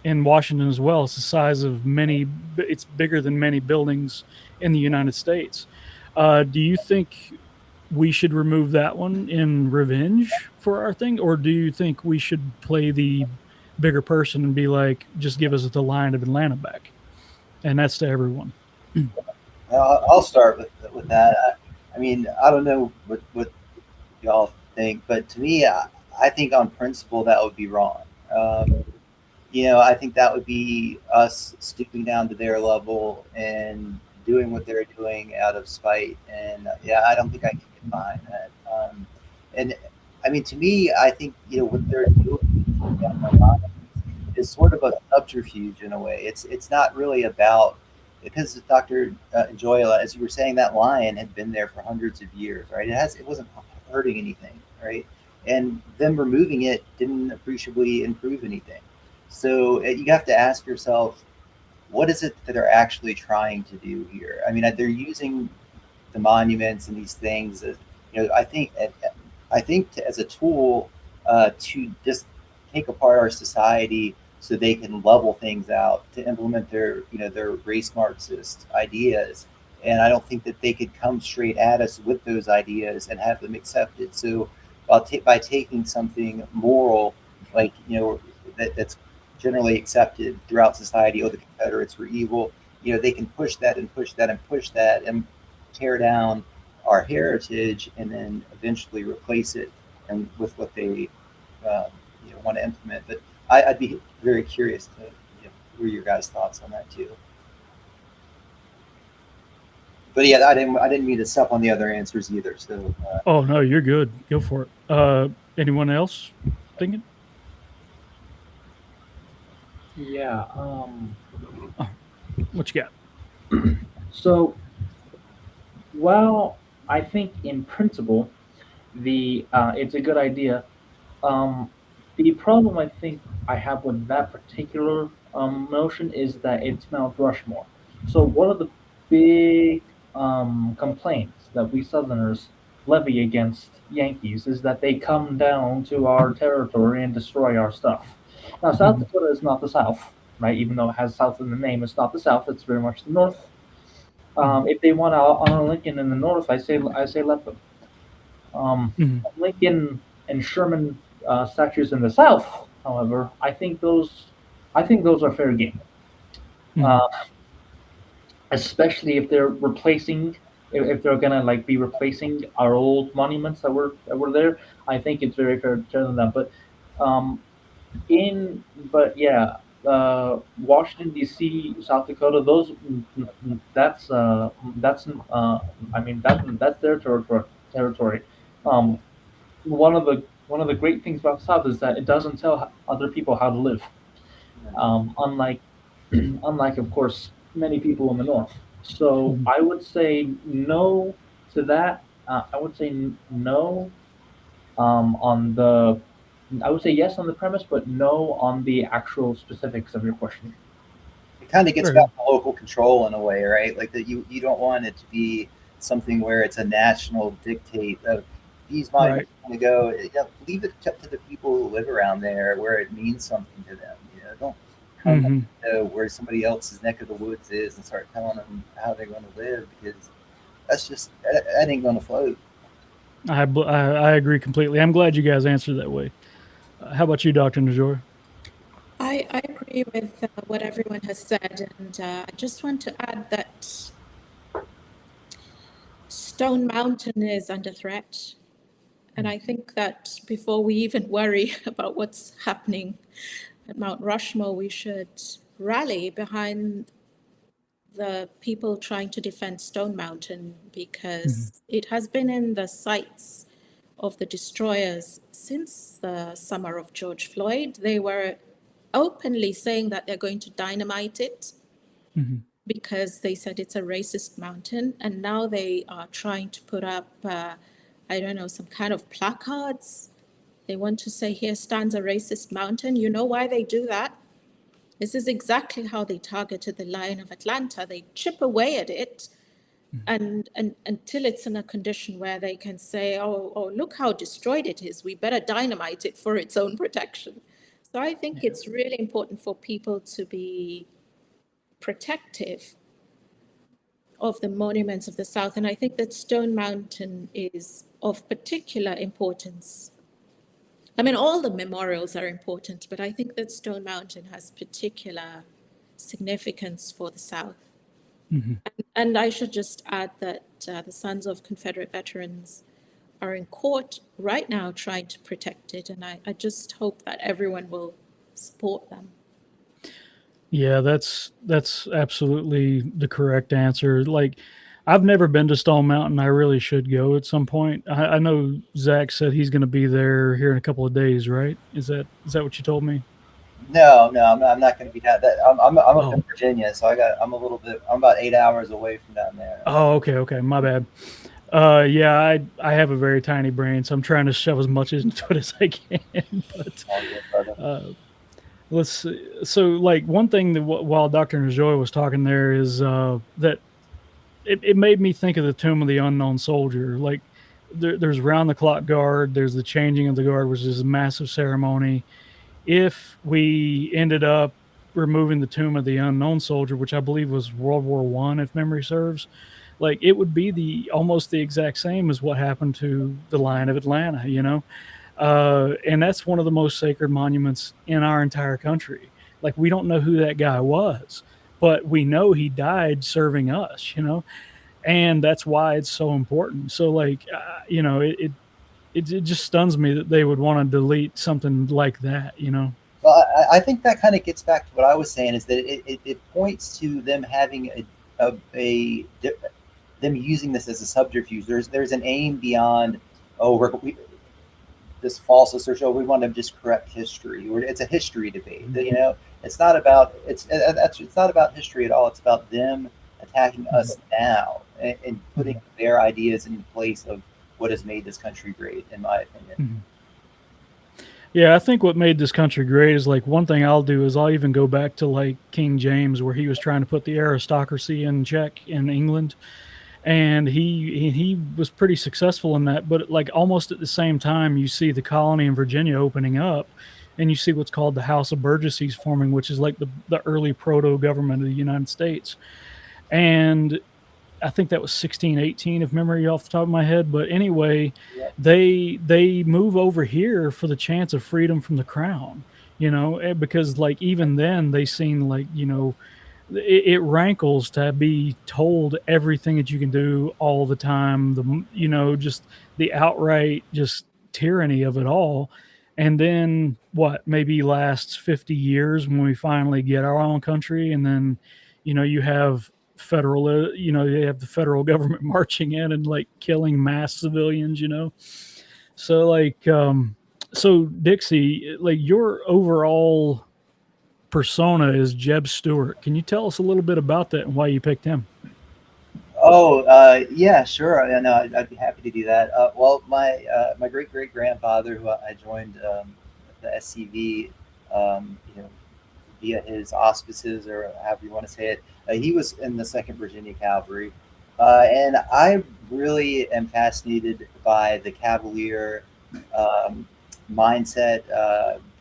S1: in Washington as well. It's the size of many, it's bigger than many buildings in the United States. Do you think we should remove that one in revenge for our thing, or do you think we should play the bigger person and be like, just give us the Lion of Atlanta back, and that's to everyone?
S3: I'll start with that. I mean, I don't know what y'all think, but to me, I think on principle that would be wrong. I think that would be us stooping down to their level and doing what they're doing out of spite. And yeah, I don't think I can get behind that. And I mean, to me, I think what they're doing is sort of a subterfuge in a way. It's not really about, because Dr. Njoya, as you were saying, that lion had been there for hundreds of years, right? It wasn't hurting anything, right? And them removing it didn't appreciably improve anything. So you have to ask yourself, what is it that they're actually trying to do here? I mean, they're using the monuments and these things as, I think as a tool to just take apart our society so they can level things out to implement their race Marxist ideas. And I don't think that they could come straight at us with those ideas and have them accepted. So by taking something moral, like that's generally accepted throughout society, the Confederates were evil, they can push that and push that and push that and tear down our heritage and then eventually replace it and with what they want to implement. But I'd be very curious to hear your guys' thoughts on that too. But yeah, I didn't mean to step on the other answers either. So
S1: Oh no, you're good. Go for it. Anyone else thinking?
S4: Yeah.
S1: What you got?
S4: So, well, I think in principle, it's a good idea. The problem I think I have with that particular notion is that it's Mount Rushmore. So one of the big complaints that we Southerners levy against Yankees is that they come down to our territory and destroy our stuff. Now, South Dakota is not the South, right? Even though it has South in the name, it's not the South. It's very much the North. If they want to honor Lincoln in the North, I say let them. Lincoln and Sherman statues in the South, however, I think those are fair game. Especially if they're replacing, if they're gonna be replacing our old monuments that were there. I think it's very fair to them. But yeah, Washington D.C., South Dakota, that's I mean that's their territory. One of the great things about the South is that it doesn't tell other people how to live. Unlike of course many people in the North. So I would say no to that. I would say no on the. I would say yes on the premise, but no on the actual specifics of your question.
S3: It kind of gets back to local control in a way, right? Like that you don't want it to be something where it's a national dictate of these monuments want to go. Leave it up to the people who live around there where it means something to them. Don't come where somebody else's neck of the woods is and start telling them how they're going to live, because that ain't going to float.
S1: I agree completely. I'm glad you guys answered that way. How about you, Dr. Njoya?
S2: I agree with what everyone has said, and I just want to add that Stone Mountain is under threat. And I think that before we even worry about what's happening at Mount Rushmore, we should rally behind the people trying to defend Stone Mountain, because it has been in the sights of the destroyers since the summer of George Floyd. They were openly saying that they're going to dynamite it because they said it's a racist mountain. And now they are trying to put up, I don't know, some kind of placards They want to say, here stands a racist mountain. You know why they do that? This is exactly how they targeted the Lion of Atlanta. They chip away at it and until it's in a condition where they can say, oh, look how destroyed it is. We better dynamite it for its own protection. So I think it's really important for people to be protective of the monuments of the South. And I think that Stone Mountain is of particular importance. I mean, all the memorials are important, but I think that Stone Mountain has particular significance for the South. And I should just add that the Sons of Confederate Veterans are in court right now trying to protect it. And I just hope that everyone will support them.
S1: Yeah, that's absolutely the correct answer. Like, I've never been to Stone Mountain. I really should go at some point. I know Zach said he's going to be there here in a couple of days, right? Is that what you told me?
S3: No, I'm not going to be down. I'm up in Virginia, so I'm about 8 hours away from down there.
S1: Oh, okay, my bad. Yeah, I have a very tiny brain, so I'm trying to shove as much into it as I can. But let's see. So, like, one thing that while Dr. Njoya was talking there is that it made me think of the Tomb of the Unknown Soldier. Like, there's round the clock guard, there's the changing of the guard, which is a massive ceremony. If we ended up removing the Tomb of the Unknown Soldier, which I believe was World War I, if memory serves, like, it would be almost the exact same as what happened to the Lion of Atlanta, you know? And that's one of the most sacred monuments in our entire country. Like, we don't know who that guy was, but we know he died serving us, you know? And that's why it's so important. So, like, you know, it just stuns me that they would want to delete something like that, you know?
S3: Well, I think that kind of gets back to what I was saying, is that it points to them having them using this as a subterfuge. There's an aim beyond, this false assertion, we want to just correct history. It's a history debate. You know, it's not about history at all. It's about them attacking us now and putting their ideas in place of what has made this country great, in my opinion.
S1: Yeah, I think what made this country great is, like, one thing I'll do is I'll even go back to, like, King James, where he was trying to put the aristocracy in check in England. And he was pretty successful in that. But, like, almost at the same time, you see the colony in Virginia opening up, and you see what's called the House of Burgesses forming, which is like the early proto-government of the United States. And I think that was 1618, if memory off the top of my head. But anyway, they move over here for the chance of freedom from the crown, you know, because, like, even then they seen, like, you know, it rankles to be told everything that you can do all the time, you know, just the outright just tyranny of it all. And then what maybe lasts 50 years when we finally get our own country. And then, you know, you have you have the federal government marching in and, like, killing mass civilians, you know? So, like, so Dixie, like, your overall persona is Jeb Stuart. Can you tell us a little bit about that and why you picked him?
S3: Yeah, sure. I know, I'd be happy to do that. Well, my great grandfather, who I joined the SCV, you know, via his auspices, or however you want to say it, he was in the 2nd Virginia Cavalry, and I really am fascinated by the Cavalier mindset,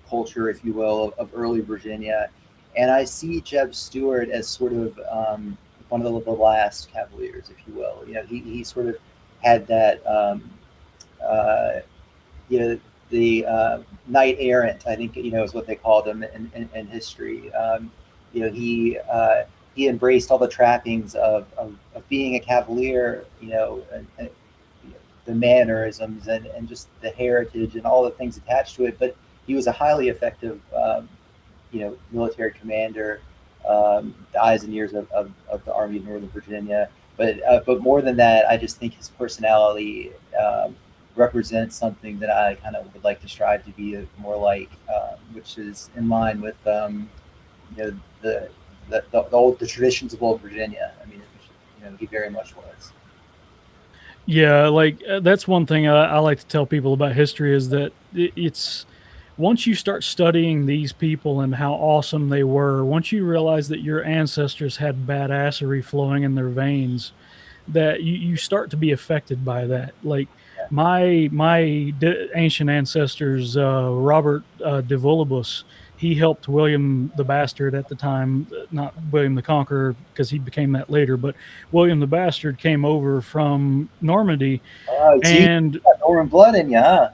S3: culture, if you will, of early Virginia. And I see Jeb Stuart as sort of one of the last Cavaliers, if you will. You know, he sort of had that, you know, the knight errant, I think, you know, is what they called him in history. You know, he embraced all the trappings of being a Cavalier, you know, and the mannerisms and just the heritage and all the things attached to it. But he was a highly effective, you know, military commander, the eyes and ears of the Army of Northern Virginia. But more than that, I just think his personality represents something that I kind of would like to strive to be more like, which is in line with, you know, the traditions of old Virginia. I mean, you know, he very much was.
S1: Yeah, like, that's one thing I like to tell people about history, is that it's once you start studying these people and how awesome they were, once you realize that your ancestors had badassery flowing in their veins, that you start to be affected by that. Like my ancient ancestors, Robert de Volibus, he helped William the Bastard at the time, not William the Conqueror because he became that later, but William the Bastard came over from Normandy.
S3: Oh, so you
S1: And
S3: got Northern blood in you, huh?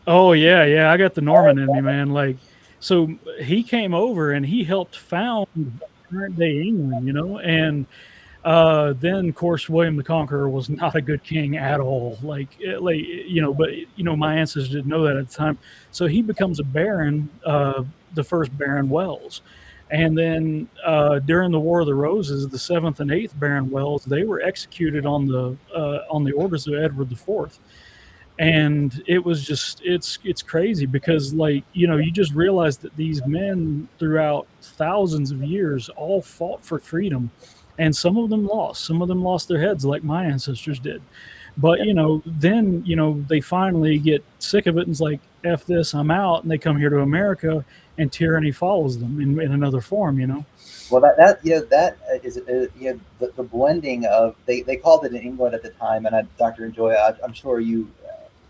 S1: oh yeah, I got the Norman in me, man. Like, so he came over and he helped found current day England, and then, of course, William the Conqueror was not a good king at all. But my ancestors didn't know that at the time. So he becomes a baron, the first Baron Wells, and then during the War of the Roses, the seventh and eighth Baron Wells, they were executed on the orders of Edward IV. And it was just it's crazy because, like, you just realize that these men throughout thousands of years all fought for freedom, and some of them lost their heads like my ancestors did. But then they finally get sick of it and it's like, F this, I'm out, and they come here to America, and tyranny follows them in another form.
S3: Well, that is the blending of they called it in England at the time, and Dr. Njoya, I'm sure you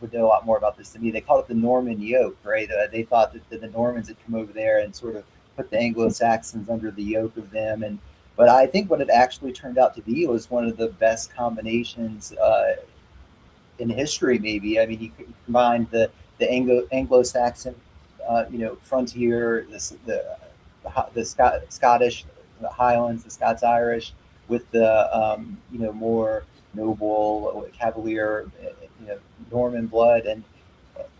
S3: would know a lot more about this than me. They called it the Norman yoke, right? They thought that the Normans had come over there and sort of put the Anglo-Saxons under the yoke of them, but I think what it actually turned out to be was one of the best combinations in history. Maybe, I mean, you combined the Anglo-Saxon, frontier, the Scottish, the Highlands, the Scots Irish, with the more noble Cavalier, Norman blood, and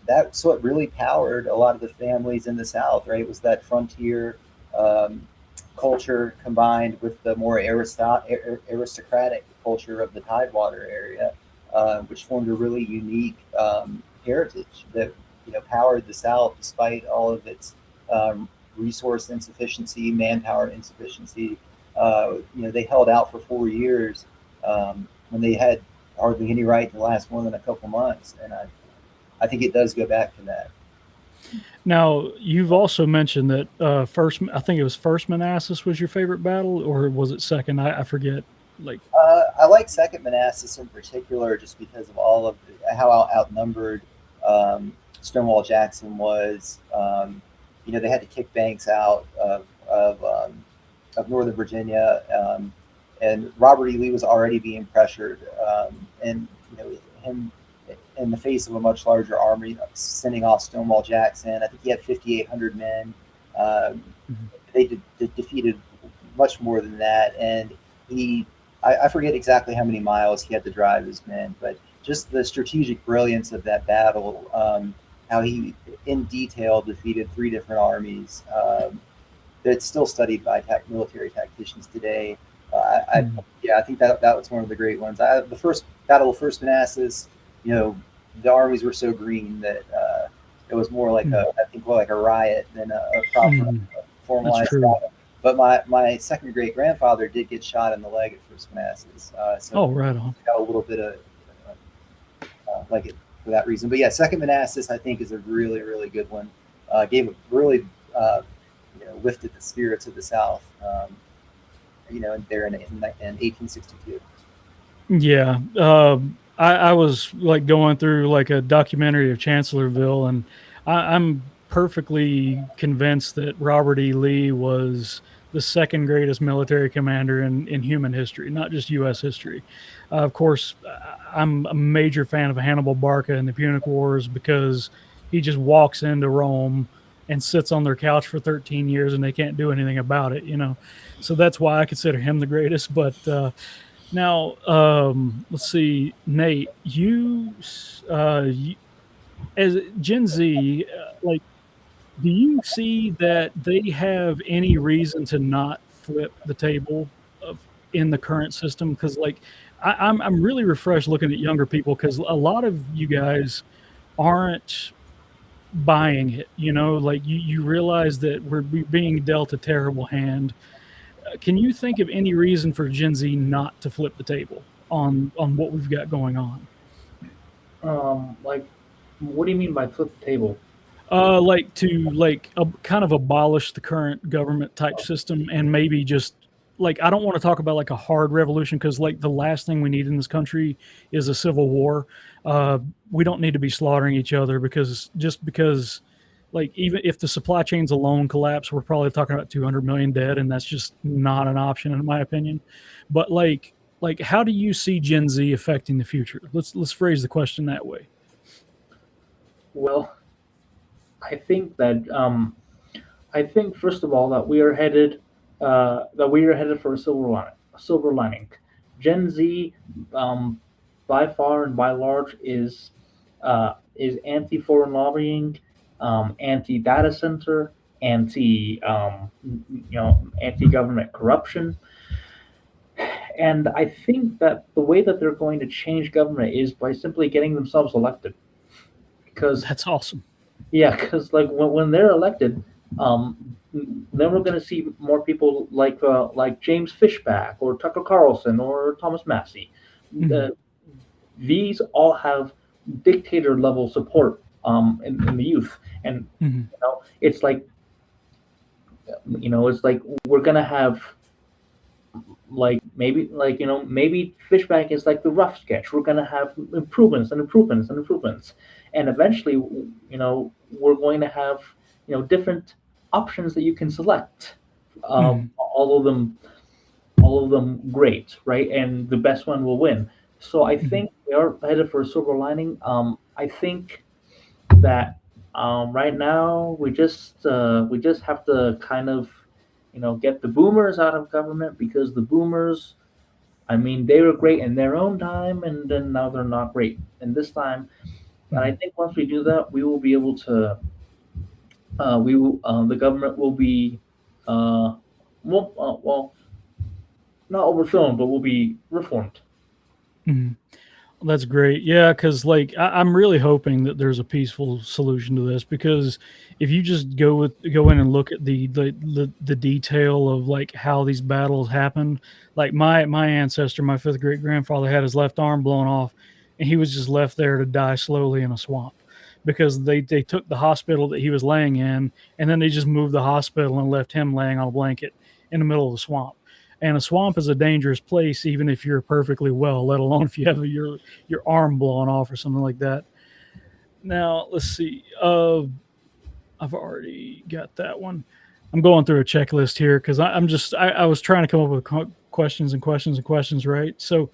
S3: that's what really powered a lot of the families in the South. Right, it was that frontier culture combined with the more aristocratic culture of the Tidewater area, which formed a really unique heritage that powered the South despite all of its resource insufficiency, manpower insufficiency. They held out for 4 years when they had hardly any right to last more than a couple months, and I think it does go back to that.
S1: Now, you've also mentioned that I think it was First Manassas was your favorite battle, or was it second? I forget. Like,
S3: I like Second Manassas in particular, just because of all of how outnumbered Stonewall Jackson was. They had to kick banks out of Northern Virginia, and Robert E. Lee was already being pressured, and him in the face of a much larger army sending off Stonewall Jackson. I think he had 5,800 men. They defeated much more than that, and I forget exactly how many miles he had to drive his men, but just the strategic brilliance of that battle, how he in detail defeated 3 different armies. That's still studied by military tacticians today. I think that was one of the great ones. The first Battle of First Manassas, the armies were so green that it was more like a riot than a proper formalized battle. But my second great grandfather did get shot in the leg at First Manassas.
S1: right on.
S3: Got a little bit of like it for that reason. But yeah, Second Manassas I think is a really, really good one. Gave a really lifted the spirits of the South. There in 1862.
S1: Yeah. I was like going through like a documentary of Chancellorsville, and I'm perfectly convinced that Robert E. Lee was the second greatest military commander in human history, not just U.S. history. Of course, I'm a major fan of Hannibal Barca and the Punic Wars because he just walks into Rome and sits on their couch for 13 years and they can't do anything about it, So that's why I consider him the greatest. But now, let's see, Nate, you as Gen Z, like, do you see that they have any reason to not flip the table in the current system? Because, like, I'm really refreshed looking at younger people because a lot of you guys aren't buying it. Like you realize that we're being dealt a terrible hand. Can you think of any reason for Gen Z not to flip the table on what we've got going on?
S4: Like, what do you mean by flip the table?
S1: Like to kind of abolish the current government type system and maybe just like I don't want to talk about like a hard revolution because like the last thing we need in this country is a civil war. We don't need to be slaughtering each other because like even if the supply chains alone collapse, we're probably talking about 200 million dead, and that's just not an option in my opinion. But like how do you see Gen Z affecting the future? Let's phrase the question that way.
S4: Well, I think that I think first of all that we are headed for a silver lining. A silver lining. Gen Z, um, by far and by large, is anti foreign lobbying, anti data center, anti anti government corruption, and I think that the way that they're going to change government is by simply getting themselves elected. Because
S1: That's awesome.
S4: yeah, because like when they're elected, then we're going to see more people like James Fishback or Tucker Carlson or Thomas Massey.
S1: Mhm.
S4: Uh, these all have dictator level support in the youth, and
S1: Mhm.
S4: it's like it's like we're going to have like maybe Fishback is like the rough sketch. We're going to have improvements and improvements and improvements, and eventually we're going to have different options that you can select,
S1: Mhm.
S4: all of them great, right? And the best one will win. So I
S1: Mhm.
S4: think we are headed for a silver lining. I think that right now we just have to kind of get the boomers out of government, because the boomers, I mean, they were great in their own time, and then now they're not great in this time. And I
S1: Mhm.
S4: think once we do that, we will be able to we will the government will be well, not overthrown, but will be reformed.
S1: Mhm. That's great. Yeah, because like I'm really hoping that there's a peaceful solution to this. Because if you just go in and look at the detail of like how these battles happened, like my ancestor, my fifth great grandfather had his left arm blown off, and he was just left there to die slowly in a swamp because they took the hospital that he was laying in, and then they just moved the hospital and left him laying on a blanket in the middle of the swamp. And a swamp is a dangerous place, even if you're perfectly well, let alone if you have your arm blown off or something like that. Now, let's see. I've already got that one. I'm going through a checklist here because I was trying to come up with questions and questions and questions, right? So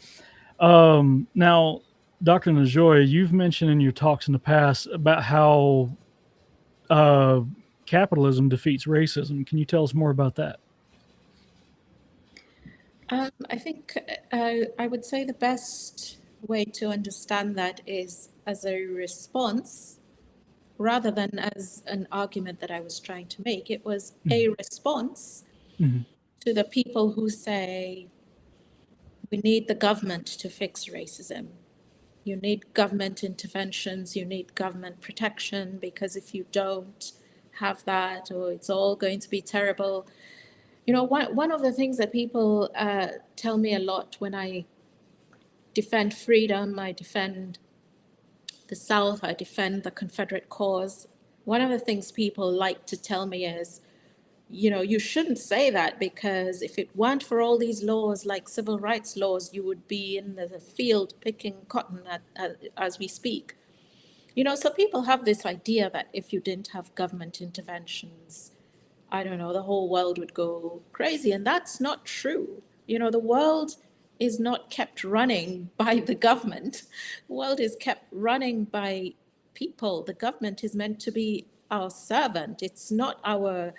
S1: now, Dr. Njoya, you've mentioned in your talks in the past about how uh, capitalism defeats racism. Can you tell us more about that?
S2: I think I would say the best way to understand that is as a response rather than as an argument that I was trying to make. It was a response
S1: Mm-hmm.
S2: to the people who say, we need the government to fix racism. You need government interventions, you need government protection, because if you don't have that, or it's all going to be terrible. You know, one of the things that people tell me a lot when I defend freedom, I defend the South, I defend the Confederate cause. One of the things people like to tell me is, you know, you shouldn't say that because if it weren't for all these laws like civil rights laws, you would be in the field picking cotton as we speak. You know, so people have this idea that if you didn't have government interventions, I don't know, the whole world would go crazy. And that's not true. You know, the world is not kept running by the government. The world is kept running by people. The government is meant to be our servant. It's not our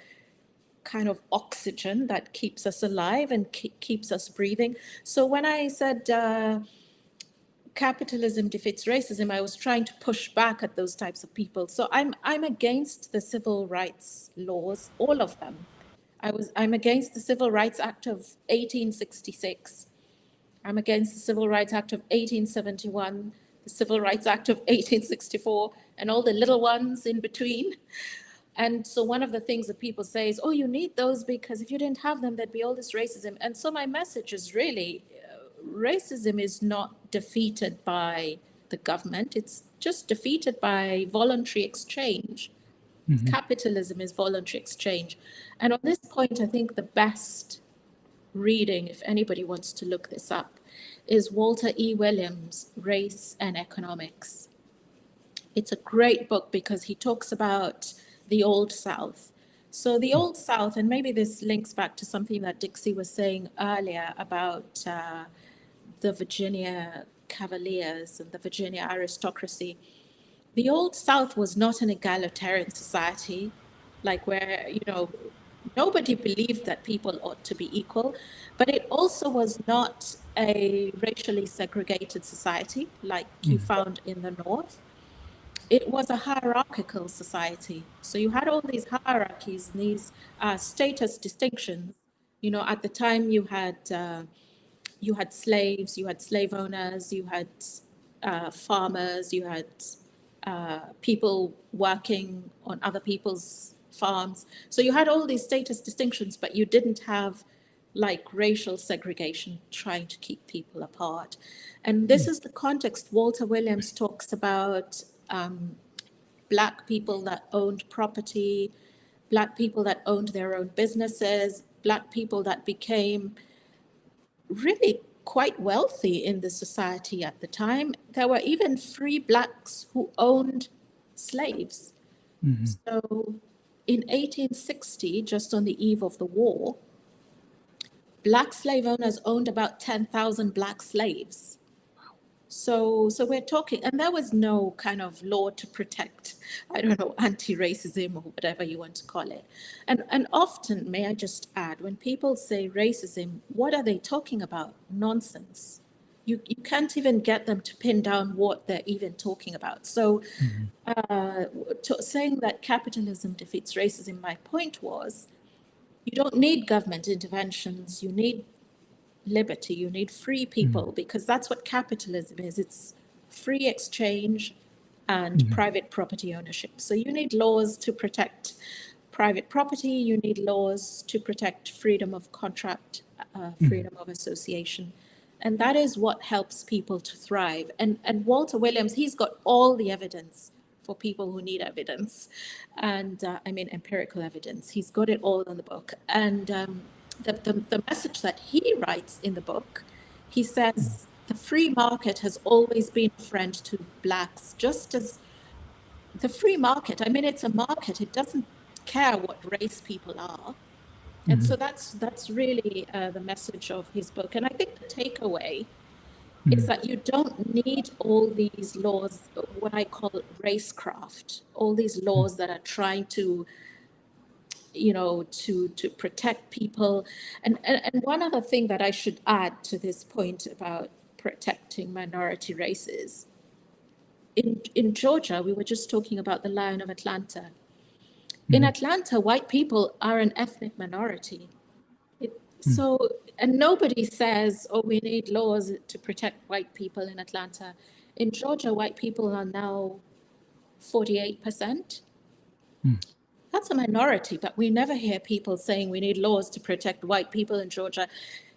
S2: kind of oxygen that keeps us alive and keeps us breathing. So when I said capitalism defeats racism, I was trying to push back at those types of people. So I'm against the civil rights laws, all of them. I'm against the Civil Rights Act of 1866. I'm against the Civil Rights Act of 1871, the Civil Rights Act of 1864, and all the little ones in between. And so one of the things that people say is, oh, you need those because if you didn't have them, there'd be all this racism. And so my message is really, racism is not defeated by the government. It's just defeated by voluntary exchange. Capitalism is voluntary exchange. And on this point, I think the best reading, if anybody wants to look this up, is Walter E. Williams' Race and Economics. It's a great book because he talks about the Old South. So the Old South, and maybe this links back to something that Dixie was saying earlier about the Virginia Cavaliers and the Virginia aristocracy. The Old South was not an egalitarian society, like where, you know, nobody believed that people ought to be equal, but it also was not a racially segregated society like you found in the North. It was a hierarchical society. So you had all these hierarchies and these status distinctions. You know, at the time you had slaves, you had slave owners, you had farmers, you had people working on other people's farms. So you had all these status distinctions, but you didn't have like racial segregation trying to keep people apart. And this is the context Walter Williams talks about Black people that owned property, Black people that owned their own businesses, Black people that became really quite wealthy in the society at the time. There were even free Blacks who owned slaves. So in 1860, just on the eve of the war, Black slave owners owned about 10,000 Black slaves. So we're talking, and there was no kind of law to protect, I don't know, anti-racism or whatever you want to call it. And often, may I just add, when people say racism, what are they talking about? Nonsense. You can't even get them to pin down what they're even talking about. So saying that capitalism defeats racism, my point was, you don't need government interventions, you need liberty, you need free people, because that's what capitalism is. It's free exchange and private property ownership. So you need laws to protect private property, you need laws to protect freedom of contract, freedom of association. And that is what helps people to thrive. And Walter Williams, he's got all the evidence for people who need evidence. And I mean, empirical evidence. He's got it all in the book. And the message that he writes in the book, he says, the free market has always been a friend to Blacks, just as the free market, I mean, it's a market. It doesn't care what race people are. And so that's really the message of his book. And I think the takeaway is that you don't need all these laws, what I call racecraft, all these laws that are trying to, you know, to protect people. And one other thing that I should add to this point about protecting minority races, in Georgia, we were just talking about the Lion of Atlanta. In Atlanta, white people are an ethnic minority. So, and nobody says, oh, we need laws to protect white people in Atlanta. In Georgia, white people are now 48%. That's a minority, but we never hear people saying we need laws to protect white people in Georgia.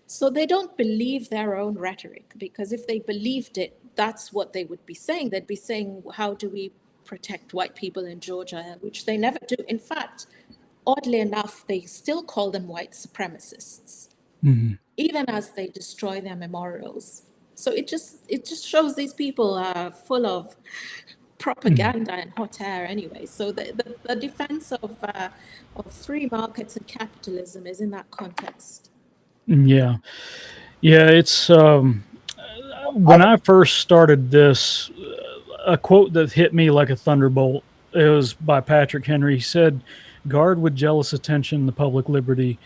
S2: So they don't believe their own rhetoric, because if they believed it, that's what they would be saying. They'd be saying, how do we protect white people in Georgia, which they never do. In fact, oddly enough, they still call them white supremacists, even as they destroy their memorials. So it just shows these people are full of propaganda and hot air anyway. So the defense of free markets and capitalism is in that context.
S1: Yeah. It's when I first started this, a quote that hit me like a thunderbolt. It was by Patrick Henry. He said, "Guard with jealous attention the public liberty.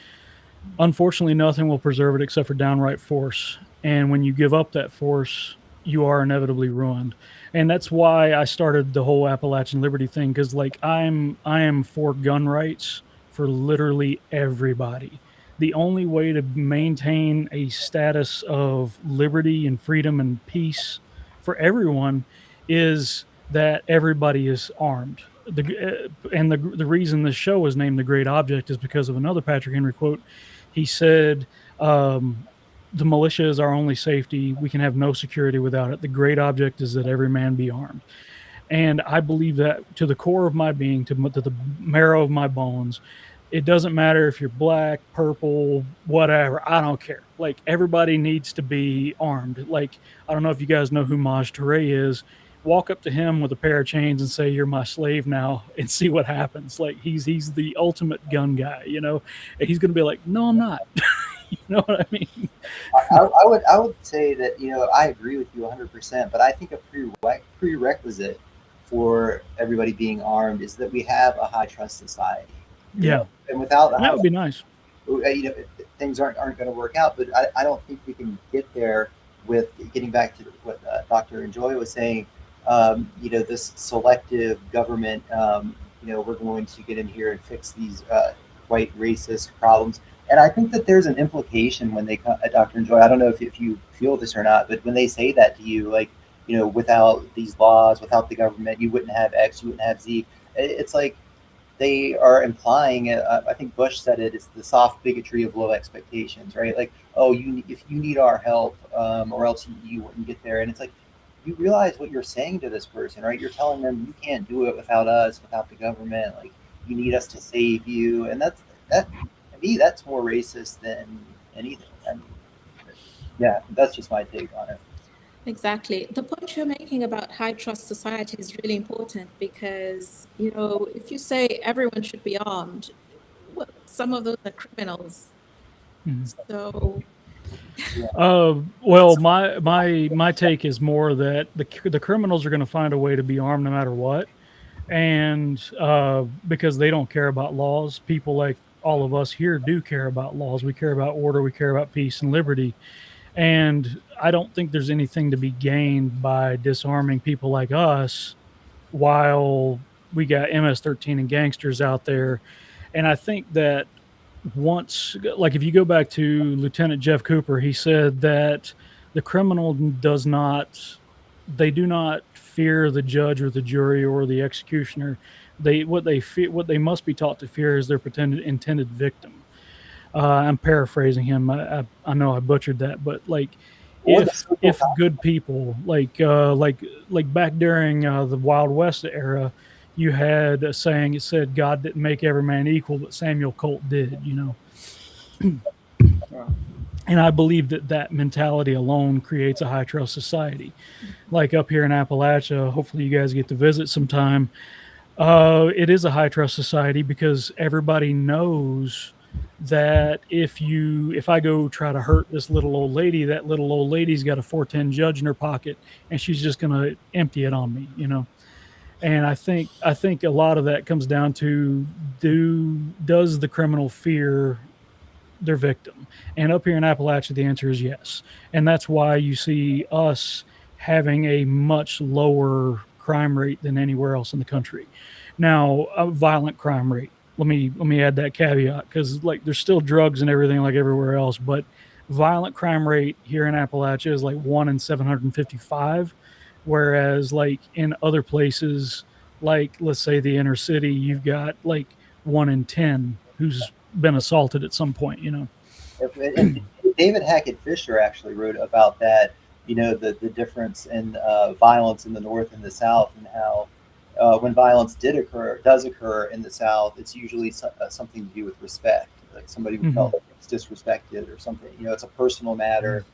S1: Unfortunately, nothing will preserve it except for downright force. And when you give up that force, you are inevitably ruined." And that's why I started the whole Appalachian Liberty thing, because like I am for gun rights for literally everybody. The only way to maintain a status of liberty and freedom and peace for everyone is that everybody is armed. The reason this show was named The Great Object is because of another Patrick Henry quote. He said, the militia is our only safety. We can have no security without it. The great object is that every man be armed. And I believe that to the core of my being, to the marrow of my bones. It doesn't matter if you're black, purple, whatever. I don't care. Like, everybody needs to be armed. Like, I don't know if you guys know who Maj Touré is. Walk up to him with a pair of chains and say, "You're my slave now," and see what happens. Like, he's the ultimate gun guy, you know. And he's gonna be like, "No, I'm not." You know what I mean?
S3: I would say that, I agree with you 100%, but I think a prerequisite for everybody being armed is that we have a high trust society.
S1: Yeah,
S3: And without
S1: that would be nice.
S3: Things aren't going to work out. But I don't think we can get there with getting back to what Dr. Njoya was saying. This selective government. We're going to get in here and fix these white racist problems. And I think that there's an implication when they come, Dr. Njoya, I don't know if you feel this or not, but when they say that to you, like, without these laws, without the government, you wouldn't have X, you wouldn't have Z. It's like they are implying, I think Bush said it, it's the soft bigotry of low expectations, right? Like, oh, if you need our help, or else you wouldn't get there. And it's like, you realize what you're saying to this person, right? You're telling them you can't do it without us, without the government. Like, you need us to save you. And that to me, that's more racist than anything. I mean, yeah, that's just my take on it.
S2: Exactly. The point you're making about high trust society is really important because, if you say everyone should be armed, well, some of those are criminals. So,
S1: well, my take is more that the criminals are going to find a way to be armed no matter what, and because they don't care about laws. People like all of us here do care about laws. We care about order. We care about peace and liberty. And I don't think there's anything to be gained by disarming people like us while we got MS-13 and gangsters out there. And I think that once, like, if you go back to Lieutenant Jeff Cooper, he said that the criminal they do not fear the judge or the jury or the executioner. What they must be taught to fear is their intended victim. I'm paraphrasing him. I know I butchered that, but like, if good people, like back during the Wild West era, you had a saying. It said, "God didn't make every man equal, but Samuel Colt did." And I believe that mentality alone creates a high trust society. Like up here in Appalachia, hopefully you guys get to visit sometime. It is a high trust society because everybody knows that if I go try to hurt this little old lady, that little old lady's got a 410 judge in her pocket, and she's just going to empty it on me, And I think a lot of that comes down to does the criminal fear their victim? And up here in Appalachia, the answer is yes, and that's why you see us having a much lower crime rate than anywhere else in the country. Now, a violent crime rate. Let me add that caveat because like there's still drugs and everything like everywhere else, but violent crime rate here in Appalachia is like 1 in 755, whereas like in other places, like let's say the inner city, you've got like 1 in 10 who's been assaulted at some point.
S3: And David Hackett Fisher actually wrote about that. The difference in violence in the North and the South, and how when violence does occur in the South, it's usually something to do with respect, like somebody who felt like it's disrespected or something. It's a personal matter.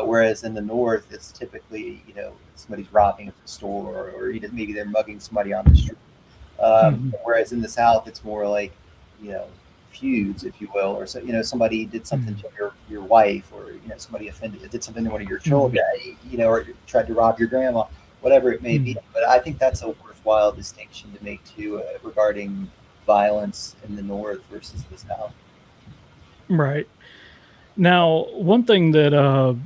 S3: Whereas in the North, it's typically somebody's robbing a store, or maybe they're mugging somebody on the street. Whereas in the South, it's more like feuds, if you will, or somebody did something to your wife, or somebody did something to one of your children, or tried to rob your grandma, whatever it may be. But I think that's a worthwhile distinction to make too, regarding violence in the North versus the South.
S1: Right. Now, one thing that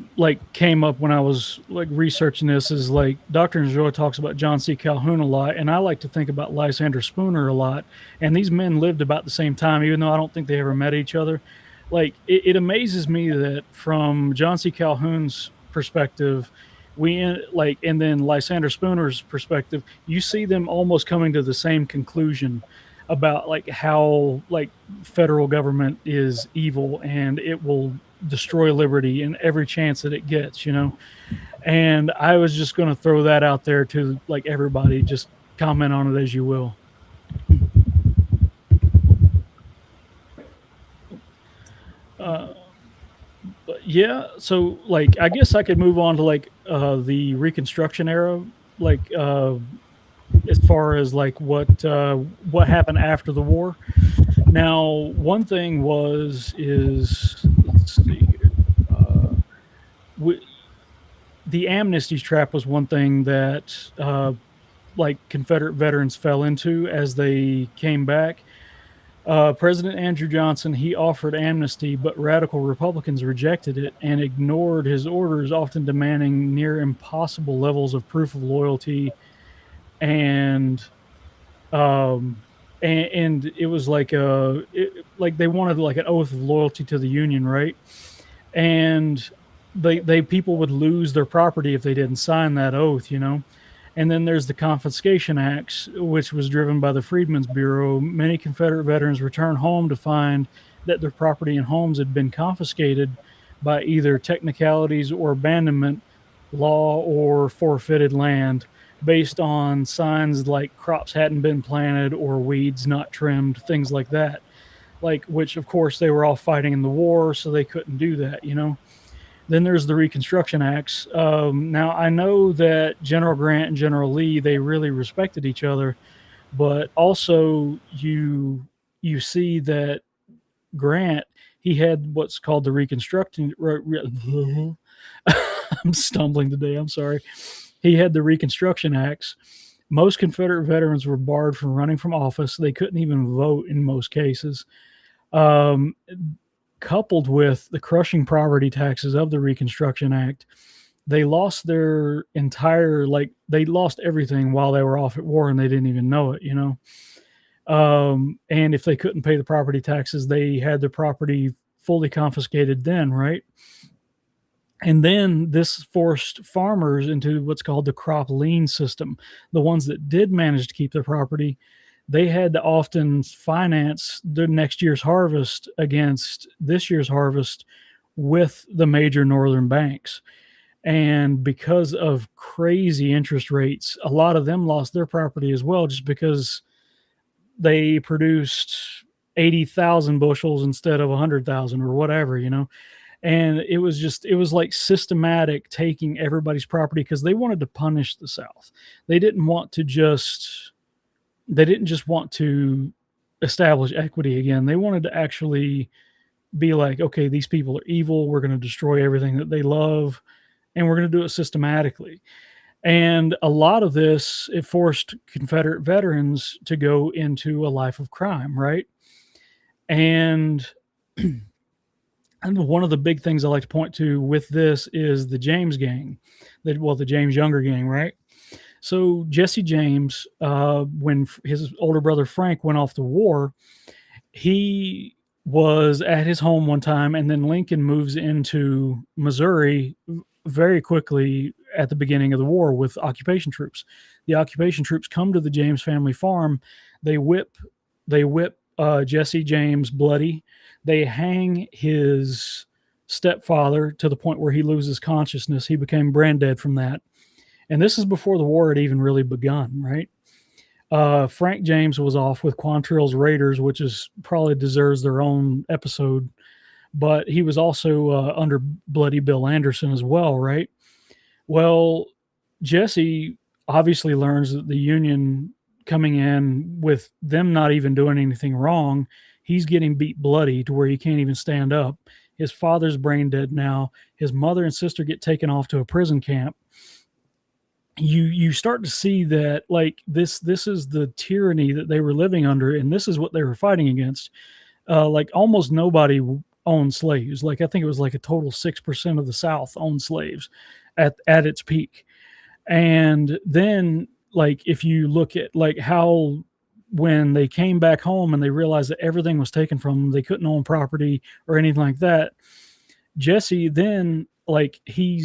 S1: came up when I was like researching this is like Dr. Njoya talks about John C. Calhoun a lot, and I like to think about Lysander Spooner a lot. And these men lived about the same time, even though I don't think they ever met each other. Like it amazes me that from John C. Calhoun's perspective, and then Lysander Spooner's perspective, you see them almost coming to the same conclusion about like how like federal government is evil and it will destroy liberty in every chance that it gets, And I was just going to throw that out there to like everybody, just comment on it as you will. But yeah, so like I guess I could move on to like the Reconstruction era, like as far as like what happened after the war. Now, one thing is let's see here. We, the amnesty trap was one thing that like Confederate veterans fell into as they came back. President Andrew Johnson, he offered amnesty, but radical Republicans rejected it and ignored his orders, often demanding near impossible levels of proof of loyalty. And and it was like like they wanted like an oath of loyalty to the Union, right? And they people would lose their property if they didn't sign that oath, you know. And then there's the Confiscation Acts, which was driven by the Freedmen's Bureau. Many Confederate veterans returned home to find that their property and homes had been confiscated by either technicalities or abandonment law or forfeited land based on signs like crops hadn't been planted or weeds not trimmed, things like that. Like, which of course they were all fighting in the war, so they couldn't do that, you know. Then there's the Reconstruction Acts. Now I know that General Grant and General Lee, they really respected each other, but also you see that Grant, he had what's called the Reconstruction. I'm stumbling today. I'm sorry. He had the Reconstruction Acts. Most Confederate veterans were barred from running from office. They couldn't even vote in most cases. Um, Coupled with the crushing property taxes of the Reconstruction Act, they lost their entire, like, they lost everything while they were off at war and they didn't even know it, you know? And if they couldn't pay the property taxes, they had their property fully confiscated then, right? And then this forced farmers into what's called the crop lien system. The ones that did manage to keep their property, they had to often finance the next year's harvest against this year's harvest with the major northern banks. And because of crazy interest rates, a lot of them lost their property as well, just because they produced 80,000 bushels instead of 100,000 or whatever, you know. And it was like systematic taking everybody's property because they wanted to punish the South. They didn't want to just, they didn't just want to establish equity again. They wanted to actually be like, okay, these people are evil. We're going to destroy everything that they love, and we're going to do it systematically. And a lot of this, it forced Confederate veterans to go into a life of crime, right? And and one of the big things I like to point to with this is the James gang, the James Younger gang, right? So Jesse James, when his older brother Frank went off to war, he was at his home one time, and then Lincoln moves into Missouri very quickly at the beginning of the war with occupation troops. The occupation troops come to the James family farm. They whip Jesse James bloody. They hang his stepfather to the point where he loses consciousness. He became brain dead from that. And this is before the war had even really begun, right? Frank James was off with Quantrill's Raiders, which is probably deserves their own episode, but he was also under Bloody Bill Anderson as well, right? Well, Jesse obviously learns that the Union coming in with them not even doing anything wrong, he's getting beat bloody to where he can't even stand up. His father's brain dead now. His mother and sister get taken off to a prison camp. You start to see that like this is the tyranny that they were living under, and this is what they were fighting against. Like almost nobody owned slaves. Like I think it was like a total 6% of the South owned slaves at its peak. And then like if you look at like how when they came back home and they realized that everything was taken from them, they couldn't own property or anything like that. Jesse then like he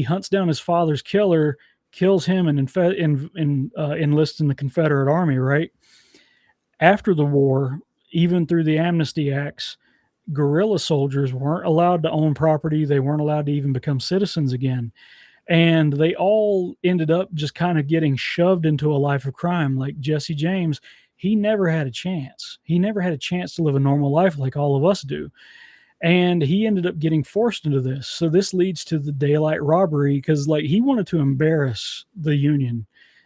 S1: hunts down his father's killer, kills him, and enlists in the Confederate Army. Right after the war, even through the Amnesty Acts, guerrilla soldiers weren't allowed to own property. They weren't allowed to even become citizens again. And they all ended up just kind of getting shoved into a life of crime. Like Jesse James, he never had a chance. He never had a chance to live a normal life like all of us do. And he ended up getting forced into this. So this leads to the daylight robbery, because like he wanted to embarrass the Union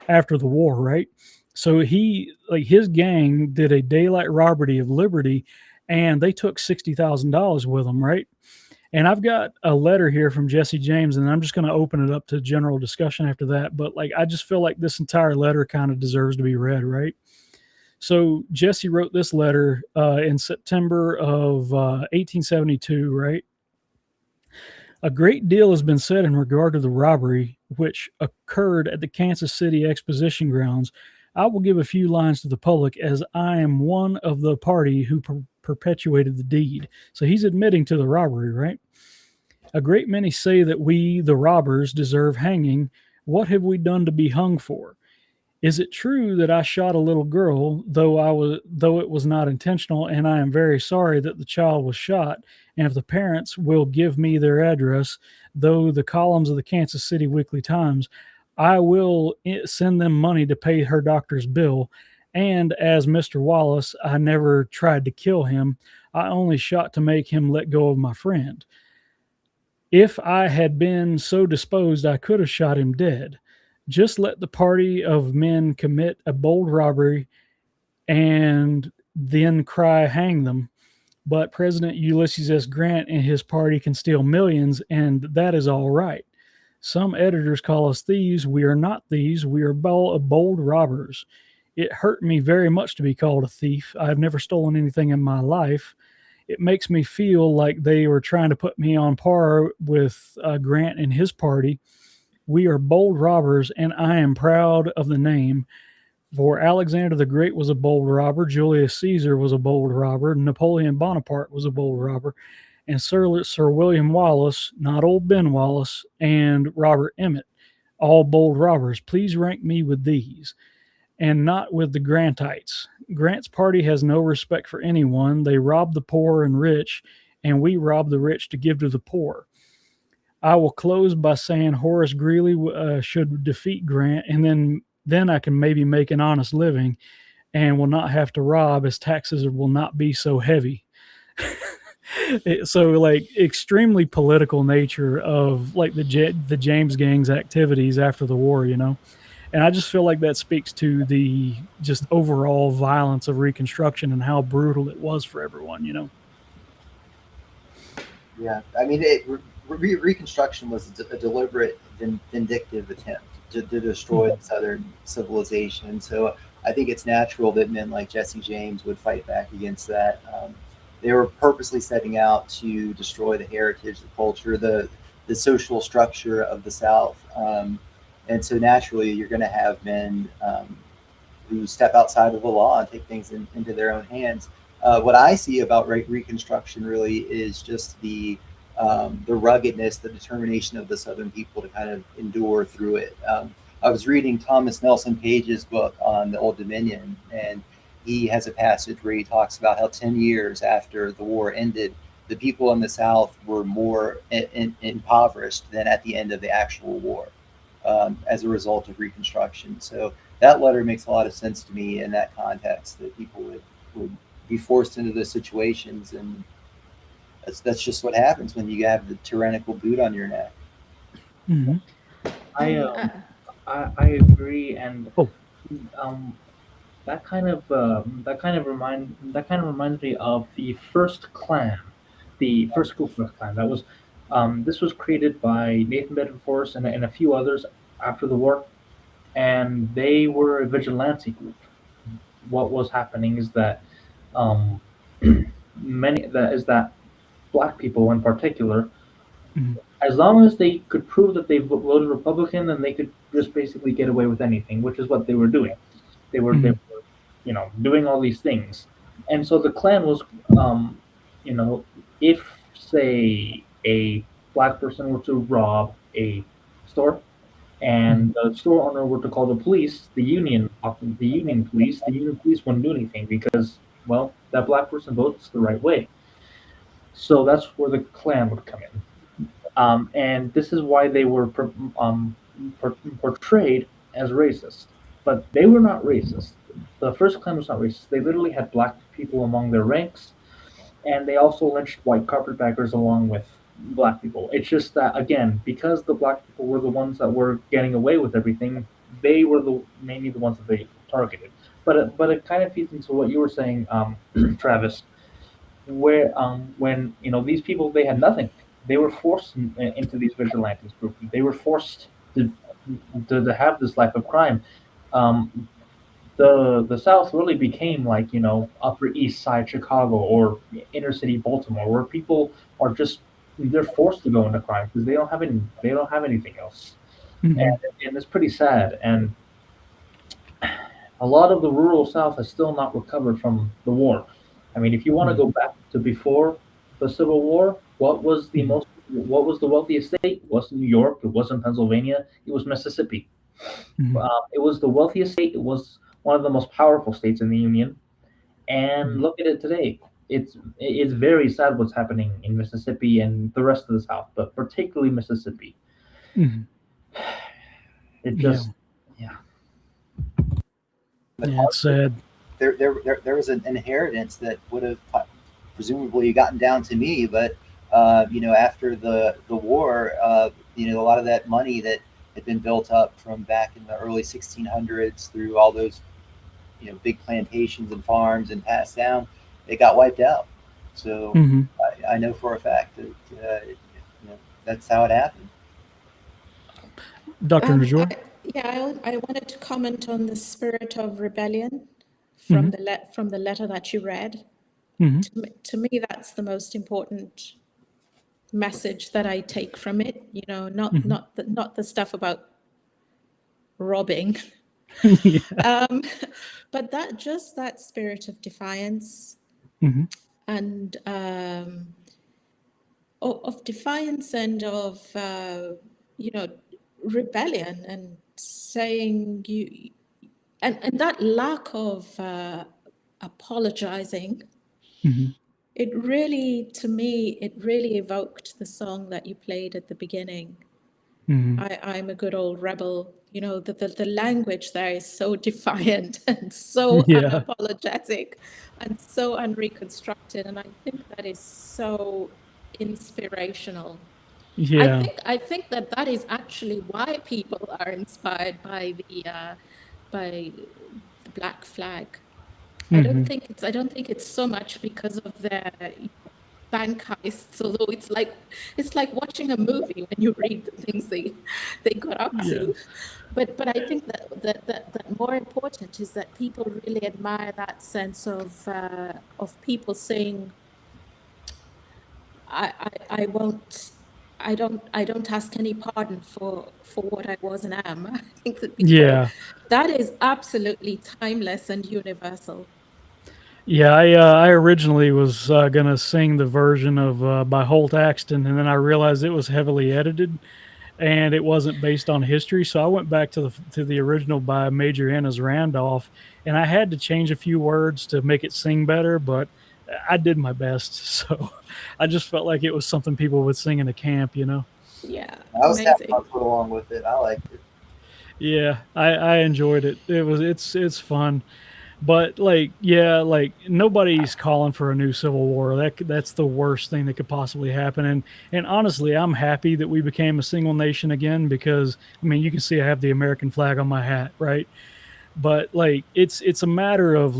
S1: after the war, right? So he, like, his gang did a daylight robbery of Liberty, and they took $60,000 with them, right? And I've got a letter here from Jesse James, and I'm just going to open it up to general discussion after that. But like, I just feel like this entire letter kind of deserves to be read, right? So Jesse wrote this letter in September of 1872, right? A great deal has been said in regard to the robbery which occurred at the Kansas City Exposition Grounds. I will give a few lines to the public, as I am one of the party who perpetuated the deed. So he's admitting to the robbery, right? A great many say that we, the robbers, deserve hanging. What have we done to be hung for? Is it true that I shot a little girl, though it was not intentional, and I am very sorry that the child was shot? And if the parents will give me their address, though the columns of the Kansas City Weekly Times, I will send them money to pay her doctor's bill. And as Mr. Wallace, I never tried to kill him. I only shot to make him let go of my friend. If I had been so disposed, I could have shot him dead. Just let the party of men commit a bold robbery and then cry, hang them. But President Ulysses S. Grant and his party can steal millions, and that is all right. Some editors call us thieves. We are not thieves. We are bold robbers. It hurt me very much to be called a thief. I have never stolen anything in my life. It makes me feel like they were trying to put me on par with Grant and his party. We are bold robbers, and I am proud of the name. For Alexander the Great was a bold robber, Julius Caesar was a bold robber, Napoleon Bonaparte was a bold robber, and Sir William Wallace, not old Ben Wallace, and Robert Emmet, all bold robbers. Please rank me with these, and not with the Grantites. Grant's party has no respect for anyone. They rob the poor and rich, and we rob the rich to give to the poor. I will close by saying Horace Greeley should defeat Grant, and then I can maybe make an honest living and will not have to rob, as taxes will not be so heavy. So like, extremely political nature of like the James Gang's activities after the war, you know? And I just feel like that speaks to the just overall violence of Reconstruction and how brutal it was for everyone, you know?
S3: Yeah, I mean, Reconstruction was a deliberate, vindictive attempt to destroy the Southern civilization. So I think it's natural that men like Jesse James would fight back against that. They were purposely setting out to destroy the heritage, the culture, the social structure of the South. And so naturally, you're going to have men who step outside of the law and take things into their own hands. What I see about Reconstruction really is just the ruggedness, the determination of the Southern people to kind of endure through it. I was reading Thomas Nelson Page's book on the Old Dominion, and he has a passage where he talks about how 10 years after the war ended, the people in the South were more impoverished than at the end of the actual war as a result of Reconstruction. So that letter makes a lot of sense to me in that context, that people would be forced into those situations, and that's just what happens when you have the tyrannical boot on your neck.
S1: Mm-hmm.
S4: I agree, and that kind of reminds me of the first Klan, the first Ku Klux Klan. That was this was created by Nathan Bedford Forrest and a few others after the war, and they were a vigilante group. What was happening is that that black people in particular, as long as they could prove that they voted Republican, then they could just basically get away with anything, which is what they were doing. They were doing all these things. And so the Klan was, if, say, a black person were to rob a store, and the store owner were to call the police, the Union police wouldn't do anything because, well, that black person votes the right way. So that's where the Klan would come in. And this is why they were portrayed as racist. But they were not racist. The first Klan was not racist. They literally had black people among their ranks, and they also lynched white carpetbaggers along with black people. It's just that again, because the black people were the ones that were getting away with everything, they were mainly the ones that they targeted. But it kind of feeds into what you were saying, Travis, where when these people, they had nothing. They were forced into these vigilantes groups. They were forced to to have this life of crime. Um, the South really became like Upper East Side Chicago or inner city Baltimore, where people are just they're forced to go into crime because they don't have anything else,
S1: Mm-hmm.
S4: and it's pretty sad. And a lot of the rural South has still not recovered from the war. I mean, if you want to go back to before the Civil War, what was the wealthiest state? It wasn't New York. It wasn't Pennsylvania. It was Mississippi.
S1: Mm-hmm.
S4: It was the wealthiest state. It was one of the most powerful states in the Union. And look at it today. It's very sad what's happening in Mississippi and the rest of the South, but particularly Mississippi.
S1: Mm-hmm.
S4: It just yeah.
S3: But
S1: Yeah, it's sad.
S3: there was an inheritance that would have presumably gotten down to me, but after the war, a lot of that money that had been built up from back in the early 1600s through all those big plantations and farms and passed down, it got wiped out. So
S1: Mm-hmm.
S3: I know for a fact that that's how it happened.
S1: Dr. Njoya?
S2: I wanted to comment on the spirit of rebellion from
S1: Mm-hmm.
S2: the letter that you read.
S1: Mm-hmm.
S2: To me, that's the most important message that I take from it. Not the stuff about robbing,
S1: Yeah.
S2: but that spirit of defiance
S1: Mm-hmm.
S2: and of defiance and of rebellion and saying and that lack of apologizing.
S1: Mm-hmm.
S2: To me, it really evoked the song that you played at the beginning.
S1: Mm-hmm.
S2: I'm a good old rebel. The language there is so defiant and so
S1: Yeah.
S2: unapologetic and so unreconstructed. And I think that is so inspirational.
S1: Yeah.
S2: I think that is actually why people are inspired by the black flag. I
S1: Mm-hmm.
S2: don't think it's so much because of their bank heists, although it's like watching a movie when you read the things they got up
S1: Yeah.
S2: to. But I think that more important is that people really admire that sense of people saying, I won't. I don't ask any pardon for what I was and am. I think that
S1: Yeah.
S2: that is absolutely timeless and universal.
S1: Yeah, I originally was gonna sing the version of by Holt Axton, and then I realized it was heavily edited, and it wasn't based on history. So I went back to the original by Major Ennis Randolph, and I had to change a few words to make it sing better, but I did my best. So I just felt like it was something people would sing in a camp,
S2: Yeah,
S3: I was having
S2: amazing.
S3: fun along with it. I liked it.
S1: Yeah, I enjoyed it. It's fun. But like nobody's calling for a new civil war. That's the worst thing that could possibly happen. And honestly, I'm happy that we became a single nation again because I mean you can see I have the American flag on my hat, right? But like it's a matter of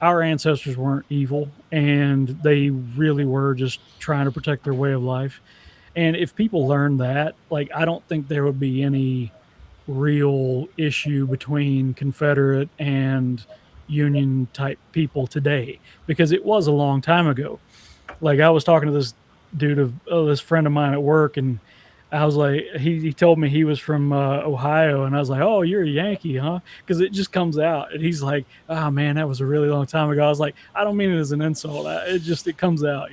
S1: our ancestors weren't evil and they really were just trying to protect their way of life. And if people learn that, like I don't think there would be any real issue between Confederate and Union type people today because it was a long time ago. Like I was talking to this this friend of mine at work, and I was like, he told me he was from Ohio, and I was like, oh, you're a Yankee, huh? Because it just comes out, and he's like, oh man, that was a really long time ago. I was like, I don't mean it as an insult. It comes out.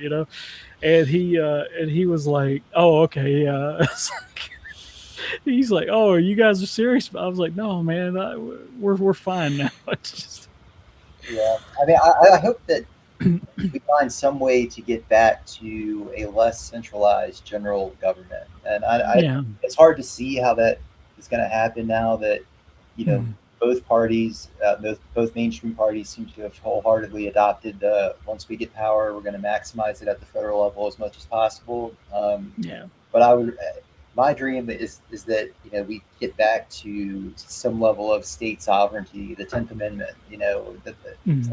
S1: And he was like, oh, okay, yeah. He's like, "Oh, you guys are serious?" I was like, "No, man, we're fine now." It's just
S3: Yeah, I mean, I hope that if we find some way to get back to a less centralized general government. And
S1: Yeah.
S3: it's hard to see how that is going to happen now that,
S1: Mhm.
S3: both parties, both mainstream parties seem to have wholeheartedly adopted once we get power, we're going to maximize it at the federal level as much as possible.
S1: Yeah.
S3: But my dream is that we get back to some level of state sovereignty, the 10th Amendment,
S1: Mhm.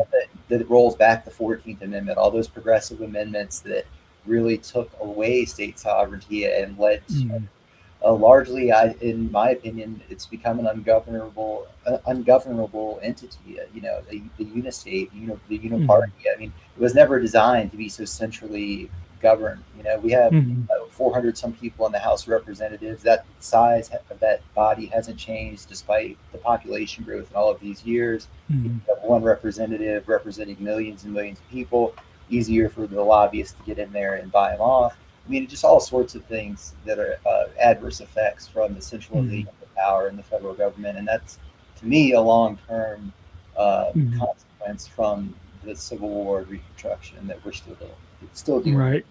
S3: that rolls back the 14th Amendment, all those progressive amendments that really took away state sovereignty and led to,
S1: Mhm.
S3: largely, in my opinion, it's become an ungovernable entity. The unistate, the uniparty.
S1: Mhm.
S3: I mean, it was never designed to be so centrally governed. We have
S1: Mhm.
S3: 400 some people in the House of Representatives. That size of that body hasn't changed despite the population growth in all of these years. You
S1: Mhm.
S3: have one representative representing millions and millions of people. Easier for the lobbyists to get in there and buy them off. I mean, just all sorts of things that are adverse effects from the centralization
S1: Mhm.
S3: of power in the federal government, and that's, to me, a long-term
S1: Mhm.
S3: consequence from the Civil War Reconstruction that we're still dealing with.
S1: Right.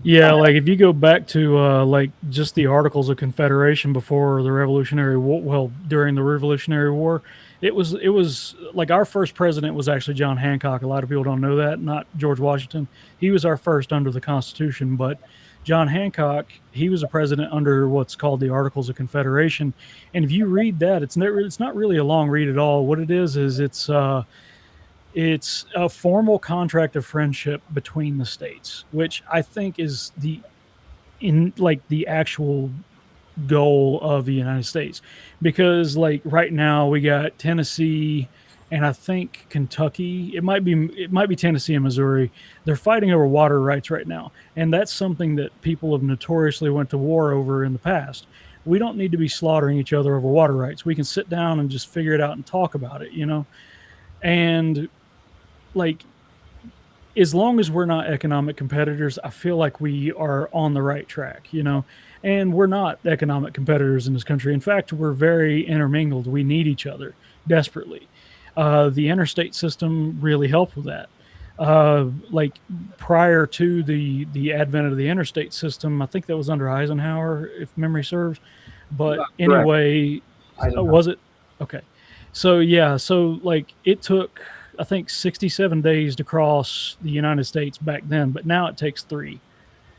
S1: Yeah, like if you go back to like just the Articles of Confederation before the Revolutionary War, well, during the Revolutionary War, it was like our first president was actually John Hancock. A lot of people don't know that, not George Washington. He was our first under the Constitution, but John Hancock, he was a president under what's called the Articles of Confederation. And if you read that, it's not really a long read at all. What it is it's a formal contract of friendship between the states, which I think is the actual goal of the United States. Because like right now we got Tennessee and I think Kentucky. It might be Tennessee and Missouri. They're fighting over water rights right now. And that's something that people have notoriously went to war over in the past. We don't need to be slaughtering each other over water rights. We can sit down and just figure it out and talk about it. And like as long as we're not economic competitors, I feel like we are on the right track. And we're not economic competitors in this country. In fact, we're very intermingled. We need each other desperately. The interstate system really helped with that. Like prior to the advent of the interstate system, I think that was under Eisenhower, if memory serves. But
S4: Correct.
S1: anyway,
S4: Eisenhower.
S1: was it? Okay. So yeah, so like it took I think 67 days to cross the United States back then, but now it takes 3.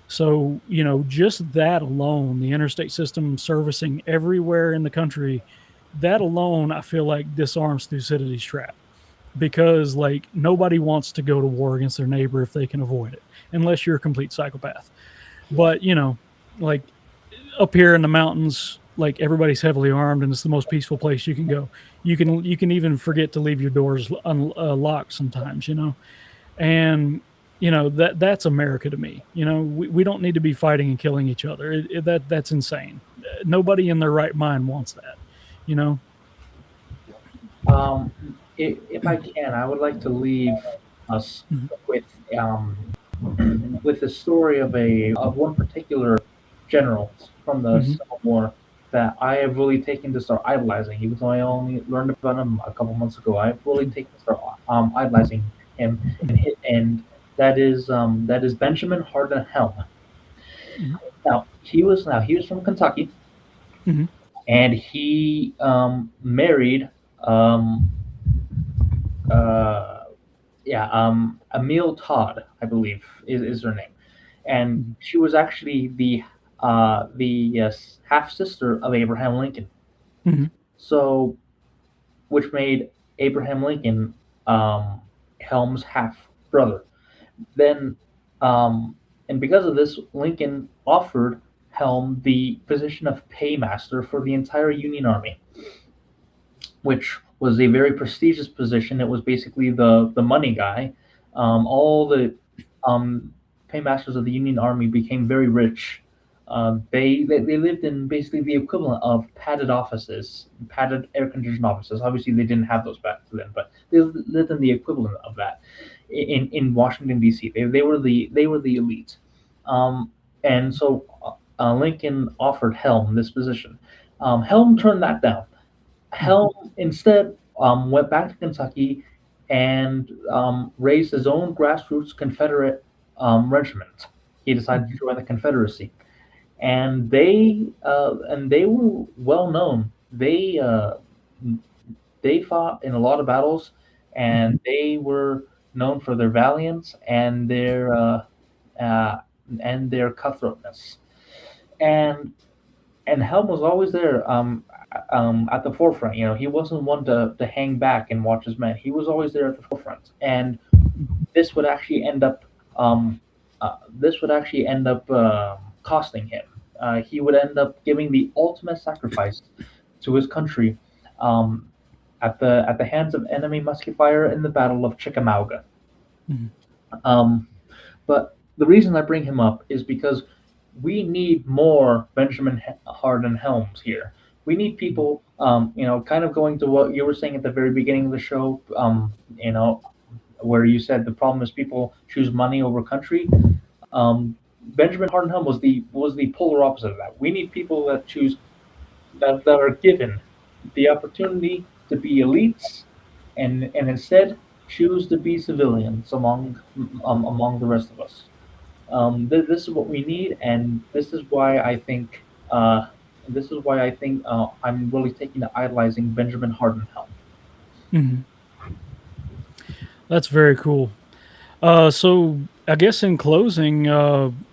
S1: So, just that alone, the interstate system servicing everywhere in the country, that alone I feel like disarms Thucydides's trap because like nobody wants to go to war against their neighbor if they can avoid it, unless you're a complete psychopath. But, like up here in the mountains, like everybody's heavily armed and it's the most peaceful place you can go. You can even forget to leave your doors unlocked sometimes. And that's America to me. We don't need to be fighting and killing each other. That's insane. Nobody in their right mind wants that. You know.
S4: Um, if I can, I would like to leave us
S1: Mhm.
S4: with um, with the story of one particular general from the
S1: Mhm.
S4: Civil War that I have really taken to start idolizing. Even though I only learned about him a couple months ago, I've really taken to start idolizing him, and that is Benjamin Hardin Helm.
S1: Mhm.
S4: Now he was from Kentucky,
S1: Mhm.
S4: and he married um, uh, Emil Todd, I believe is her name, and
S1: Mhm.
S4: she was actually the half sister of Abraham Lincoln.
S1: Mhm.
S4: So, which made Abraham Lincoln Helm's half brother. Then, um, and because of this, Lincoln offered Helm the position of paymaster for the entire Union Army, which was a very prestigious position. It was basically the money guy. All the paymasters of the Union Army became very rich. They lived in basically the equivalent of padded offices, padded air conditioned offices. Obviously, they didn't have those back then, but they lived in the equivalent of that in Washington D.C. They were the elite, um, and so Lincoln offered Helm this position. Helm turned that down.
S1: Mhm.
S4: Helm instead went back to Kentucky and raised his own grassroots Confederate regiment. He decided to join the Confederacy, and they were well known. They fought in a lot of battles, and they were known for their valiance uh, and their cutthroatness. And Helm was always there, at the forefront. You know, he wasn't one to hang back and watch his men. He was always there at the forefront, and this would actually end up costing him. He would end up giving the ultimate sacrifice to his country, um, at the hands of enemy musket fire in the Battle of Chickamauga.
S1: Mhm.
S4: Um, but the reason I bring him up is because we need more Benjamin Harden Helms here. We need people, kind of going to what you were saying at the very beginning of the show, where you said the problem is people choose money over country. Benjamin Harden Helm was the polar opposite of that. We need people that choose that are given the opportunity to be elites, and instead choose to be civilians among the rest of us. This is what we need, and this is why I think I'm really taking to idolizing Benjamin Harden Helm.
S1: Mhm. That's very cool. So I guess in closing,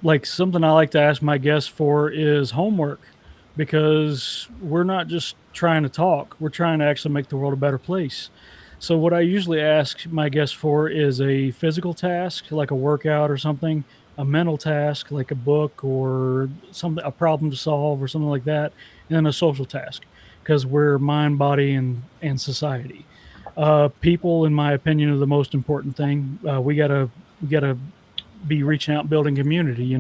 S1: like something I like to ask my guests for is homework, because we're not just trying to talk, we're trying to actually make the world a better place. So what I usually ask my guests for is a physical task, like a workout or something, a mental task, like a book or something, a problem to solve or something like that, and then a social task, because we're mind, body, and society. People, in my opinion, are the most important thing. We gotta be reaching out, building community.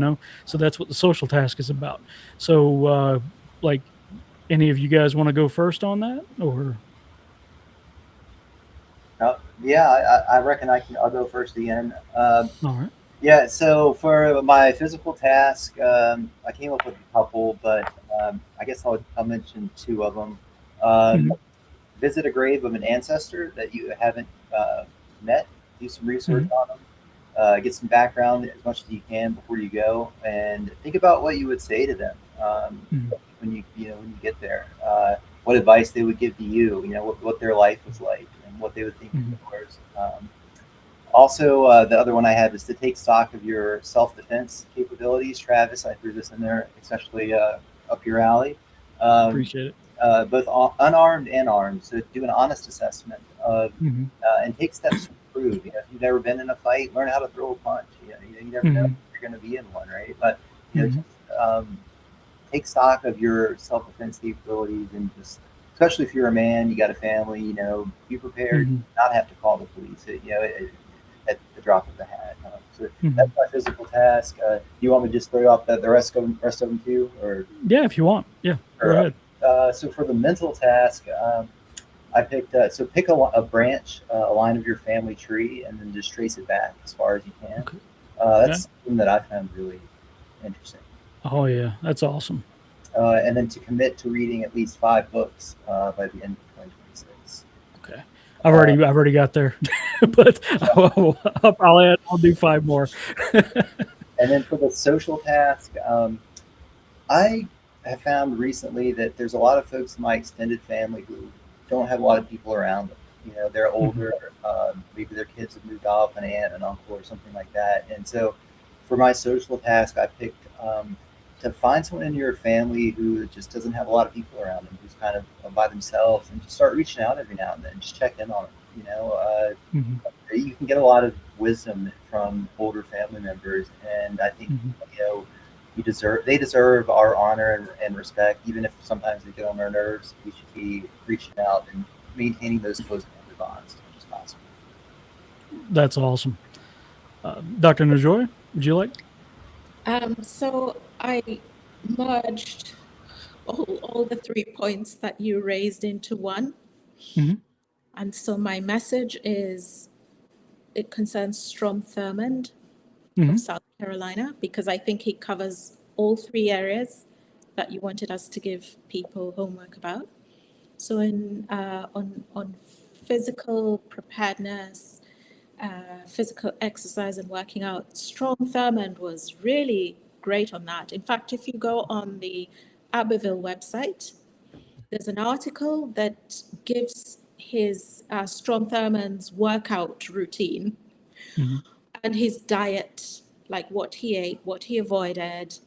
S1: So that's what the social task is about. So, like, any of you guys want to go first on that, or?
S3: Yeah, I reckon I'll go first again.
S1: All right.
S3: Yeah, so for my physical task, I came up with a couple, but I guess I'll mention two of them. Um,
S1: Mhm.
S3: Visit a grave of an ancestor that you haven't met. Do some research
S1: Mhm.
S3: on them. Get some background as much as you can before you go, and think about what you would say to them
S1: Mhm.
S3: when when you get there. What advice they would give to you. What their life was like and what they would think of
S1: Mhm.
S3: yours. Also, the other one I have is to take stock of your self-defense capabilities. Travis, I threw this in there, especially up your alley. Um,
S1: Appreciate it.
S3: Both unarmed and armed. So do an honest assessment of
S1: Mhm.
S3: and take steps to improve. If you've never been in a fight, learn how to throw a punch. You never know if
S1: Mhm.
S3: you're going to be in one, right? But just
S1: Mhm.
S3: take stock of your self-defense capabilities and just, especially if you're a man, you got a family, be prepared
S1: Mhm.
S3: to not have to call the police. At the drop of the hat. So that's
S1: Mhm.
S3: my physical task. Do you want me to just throw out the rest of them too, or?
S1: Yeah, if you want. Yeah, go
S3: Or
S1: ahead.
S3: so for the mental task, I picked so pick a branch, a line of your family tree, and then just trace it back as far as you can.
S1: Okay. Yeah.
S3: That's something that I found really interesting.
S1: Oh yeah, that's awesome.
S3: And then to commit to reading at least 5 books by the end of 2026.
S1: Okay.
S3: Uh,
S1: I've already got there, but I'll do five more.
S3: and then for the social task, I have found recently that there's a lot of folks in my extended family who don't have a lot of people around them. They're
S1: Mhm.
S3: older, maybe their kids have moved off, an aunt, an uncle, or something like that. And so for my social task, I picked to find someone in your family who just doesn't have a lot of people around them, who's kind of by themselves, and just start reaching out every now and then, just check in on them.
S1: Mhm.
S3: You can get a lot of wisdom from older family members, and I think
S1: Mhm.
S3: they deserve our honor and respect, even if sometimes they get on our nerves. We should be reaching out and maintaining those close family bonds as much as possible.
S1: That's awesome. Dr. Njoya, would you like?
S2: So I merged all the 3 points that you raised into one.
S1: Mhm.
S2: And so my message is it concerns Strom Thurmond of
S1: Mhm.
S2: South Carolina, because I think he covers all 3 areas that you wanted us to give people homework about. So on physical preparedness, physical exercise and working out, Strom Thurmond was really great on that. In fact, if you go on the Abbeville website, there's an article that gives his Strom Thurmond's workout routine and his diet, like what he ate, what he avoided,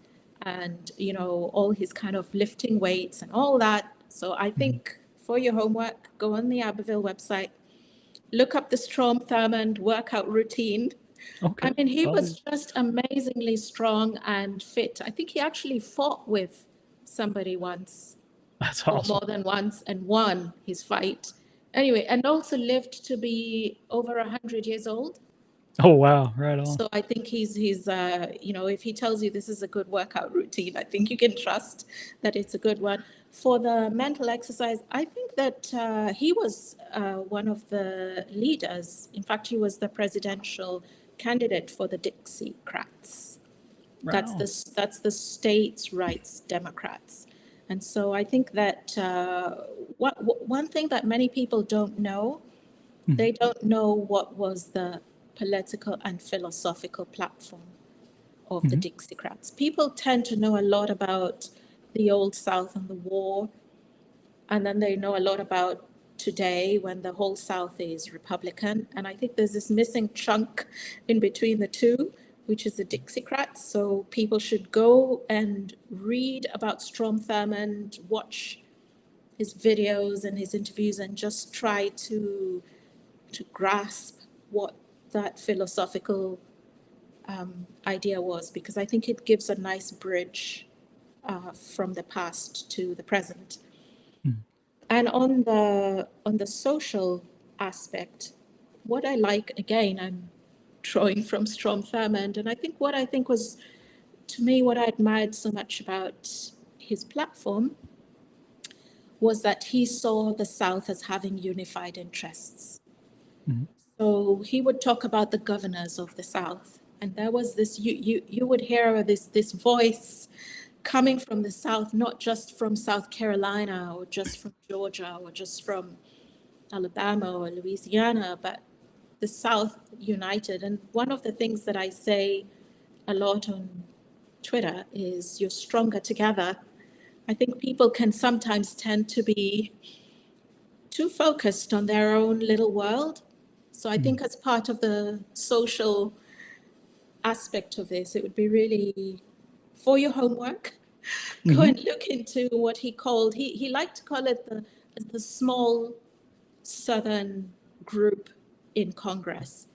S2: and all his kind of lifting weights and all that. So I think for your homework, go on the Abbeville website, look up the Strom Thurmond workout routine.
S1: Okay.
S2: I mean, he was just amazingly strong and fit. I think he actually fought with somebody once,
S1: That's
S2: or
S1: awesome.
S2: more than once, and won his fight. Anyway, and also lived to be over 100 years old.
S1: Oh, wow. Right on.
S2: So I think he's if he tells you this is a good workout routine, I think you can trust that it's a good one. For the mental exercise, I think that he was one of the leaders. In fact, he was the presidential candidate for the Dixie Cavaliers.
S1: Right
S2: That's the states' rights Democrats. And so I think that one thing that many people don't know, they don't know what was the political and philosophical platform of the Dixiecrats. People tend to know a lot about the Old South and the war, and then they know a lot about today when the whole South is Republican. And I think there's this missing chunk in between the two, which is the Dixiecrats. So people should go and read about Strom Thurmond, watch his videos and his interviews, and just try to grasp what that philosophical idea was, because I think it gives a nice bridge from the past to the present. And on the social aspect, what I like, again, I'm drawing from Strom Thurmond, and I think what was, to me, what I admired so much about his platform was that he saw the South as having unified interests. So he would talk about the governors of the South, and there was this, you would hear this voice coming from the South, not just from South Carolina or just from Georgia or just from Alabama or Louisiana, but the South united. And one of the things that I say a lot on Twitter is, you're stronger together. I think people can sometimes tend to be too focused on their own little world. So I think as part of the social aspect of this, it would be really, for your homework, go and look into what he called, he liked to call it the small Southern group in Congress.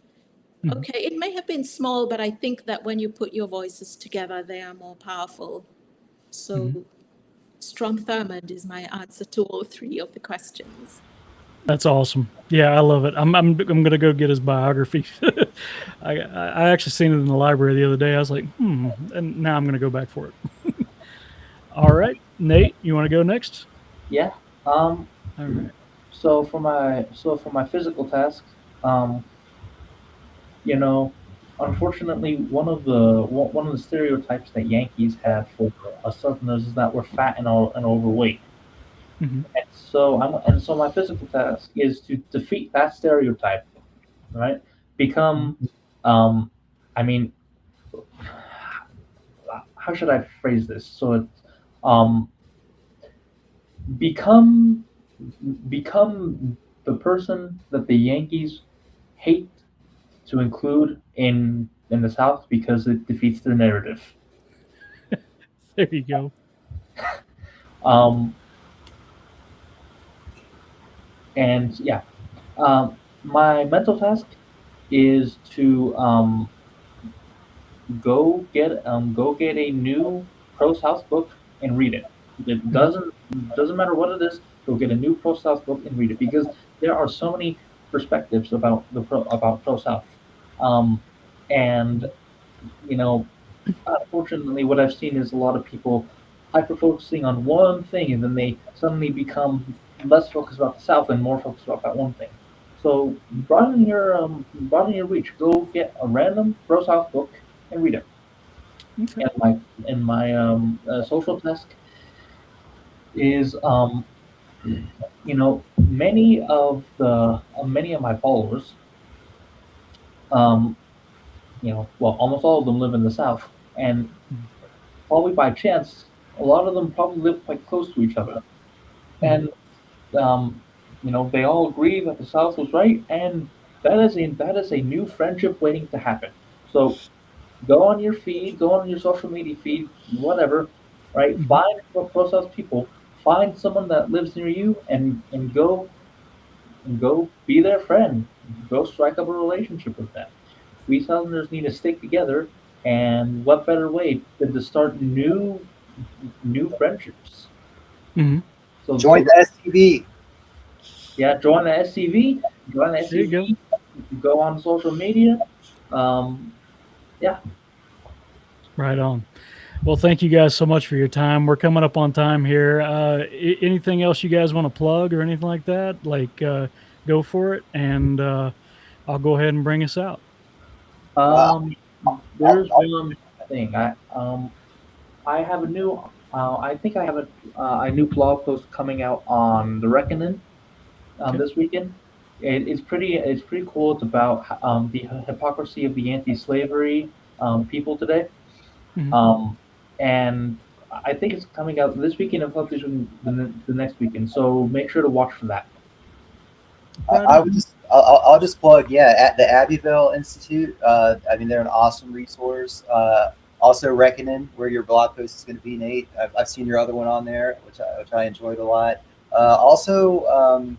S2: Okay, it may have been small, but I think that when you put your voices together, they are more powerful. So Strom Thurmond is my answer to all three of the questions.
S1: That's awesome. Yeah, I love it. I'm gonna go get his biography. I actually seen it in the library the other day. I was like, and now I'm gonna go back for it. All right, Nate, you want to go next?
S4: Yeah.
S1: All right.
S4: So for my physical task, unfortunately, one of the stereotypes that Yankees have for us Southerners is that we're fat and overweight. And so my physical task is to defeat that stereotype, right? Become, I mean, how should I phrase this? So it's, become the person that the Yankees hate to include in the South because it defeats their narrative.
S1: There you go.
S4: And yeah, my mental task is to go get a new pro-South book and read it. It doesn't matter what it is. Go get a new pro-South book and read it, because there are so many perspectives about pro-South, and unfortunately, what I've seen is a lot of people hyper focusing on one thing, and then they suddenly become less focused about the South and more focused about that one thing. So broaden your reach. Go get a random pro-South book and read it.
S1: Okay.
S4: And my social task is many of my followers, well, almost all of them live in the South, and probably by chance, a lot of them probably live quite close to each other, and um, they all agree that the South was right, and that is a new friendship waiting to happen. So go on your feed, go on your social media feed, whatever, right? Find pro South people, find someone that lives near you, and go be their friend, go strike up a relationship with them. We Southerners need to stick together, and what better way than to start new friendships?
S1: Mm-hmm.
S4: So
S3: Join the STV.
S4: yeah, join the SCV, join the
S1: There you go.
S4: SCV, go on social media. Yeah,
S1: Right on. Well, thank you guys so much for your time. We're coming up on time here. Anything else you guys want to plug or anything like that? Like, go for it, and I'll go ahead and bring us out.
S3: Wow.
S4: there's one thing. I have a new. I think I have a new blog post coming out on the Reckoning
S1: Okay.
S4: this weekend. It's pretty cool. It's about the hypocrisy of the anti-slavery people today.
S1: Mhm.
S4: And I think it's coming out this weekend and publishing the next weekend. So make sure to watch for that.
S1: Right
S3: I
S1: on.
S3: would just, I'll just plug, yeah, at the Abbeville Institute. I mean, they're an awesome resource. Also, Reckoning, where your blog post is going to be, Nate. I've seen your other one on there, which I enjoyed a lot. Also,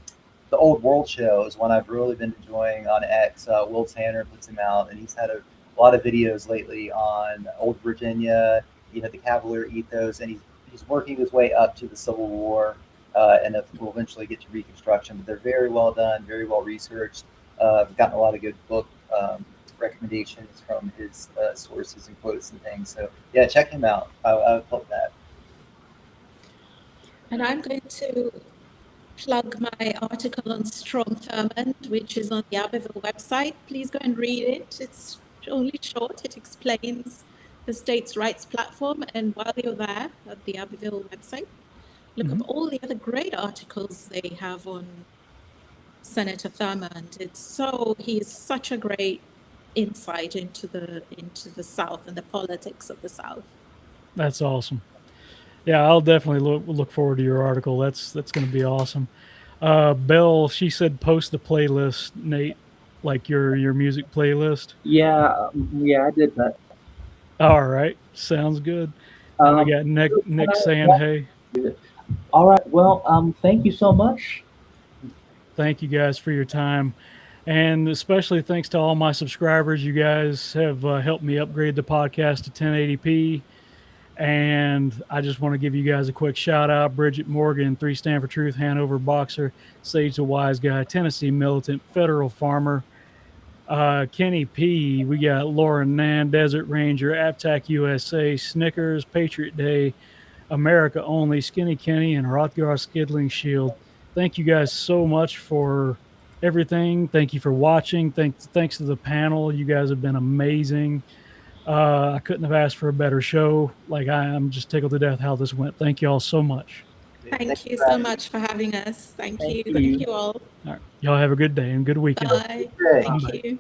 S3: the Old World Show is one I've really been enjoying on X. Will Tanner puts him out, and he's had a lot of videos lately on Old Virginia, the Cavalier ethos, and he's working his way up to the Civil War, and we'll eventually get to Reconstruction. But they're very well done, very well researched. I've gotten a lot of good book recommendations from his sources and quotes and things. So yeah, check him out. I would plug that.
S2: And I'm going to plug my article on Strong Thurmond, which is on the Abbeville website. Please go and read it. It's only short. It explains the states' rights platform. And while you're there at the Abbeville website, look up all the other great articles they have on Senator Thurmond. He is such a great insight into the South and the politics of the South.
S1: That's awesome. Yeah, I'll definitely look forward to your article. That's going to be awesome. Belle, she said post the playlist, Nate, like your music playlist.
S4: Yeah, I did that.
S1: All right, sounds good. And we got Nick saying, "Hey,
S4: all right. Well, thank you so much.
S1: thank you guys for your time, and especially thanks to all my subscribers. You guys have helped me upgrade the podcast to 1080p." And I just want to give you guys a quick shout out. Bridget Morgan, 3 Stand for Truth, Hanover Boxer, Sage the Wise Guy, Tennessee Militant, Federal Farmer, Kenny P. We got Lauren Nan, Desert Ranger, ApTac USA, Snickers, Patriot Day, America Only, Skinny Kenny, and Rothgar Skidling Shield. Thank you guys so much for everything. Thank you for watching. Thanks to the panel. You guys have been amazing. I couldn't have asked for a better show. Like, I'm just tickled to death how this went. Thank you all so much.
S2: Thank you so much for having us. Thank you. Thank you all.
S1: All right. Y'all have a good day and good weekend.
S2: Bye.
S3: Good.
S2: Thank
S1: Bye.
S2: you.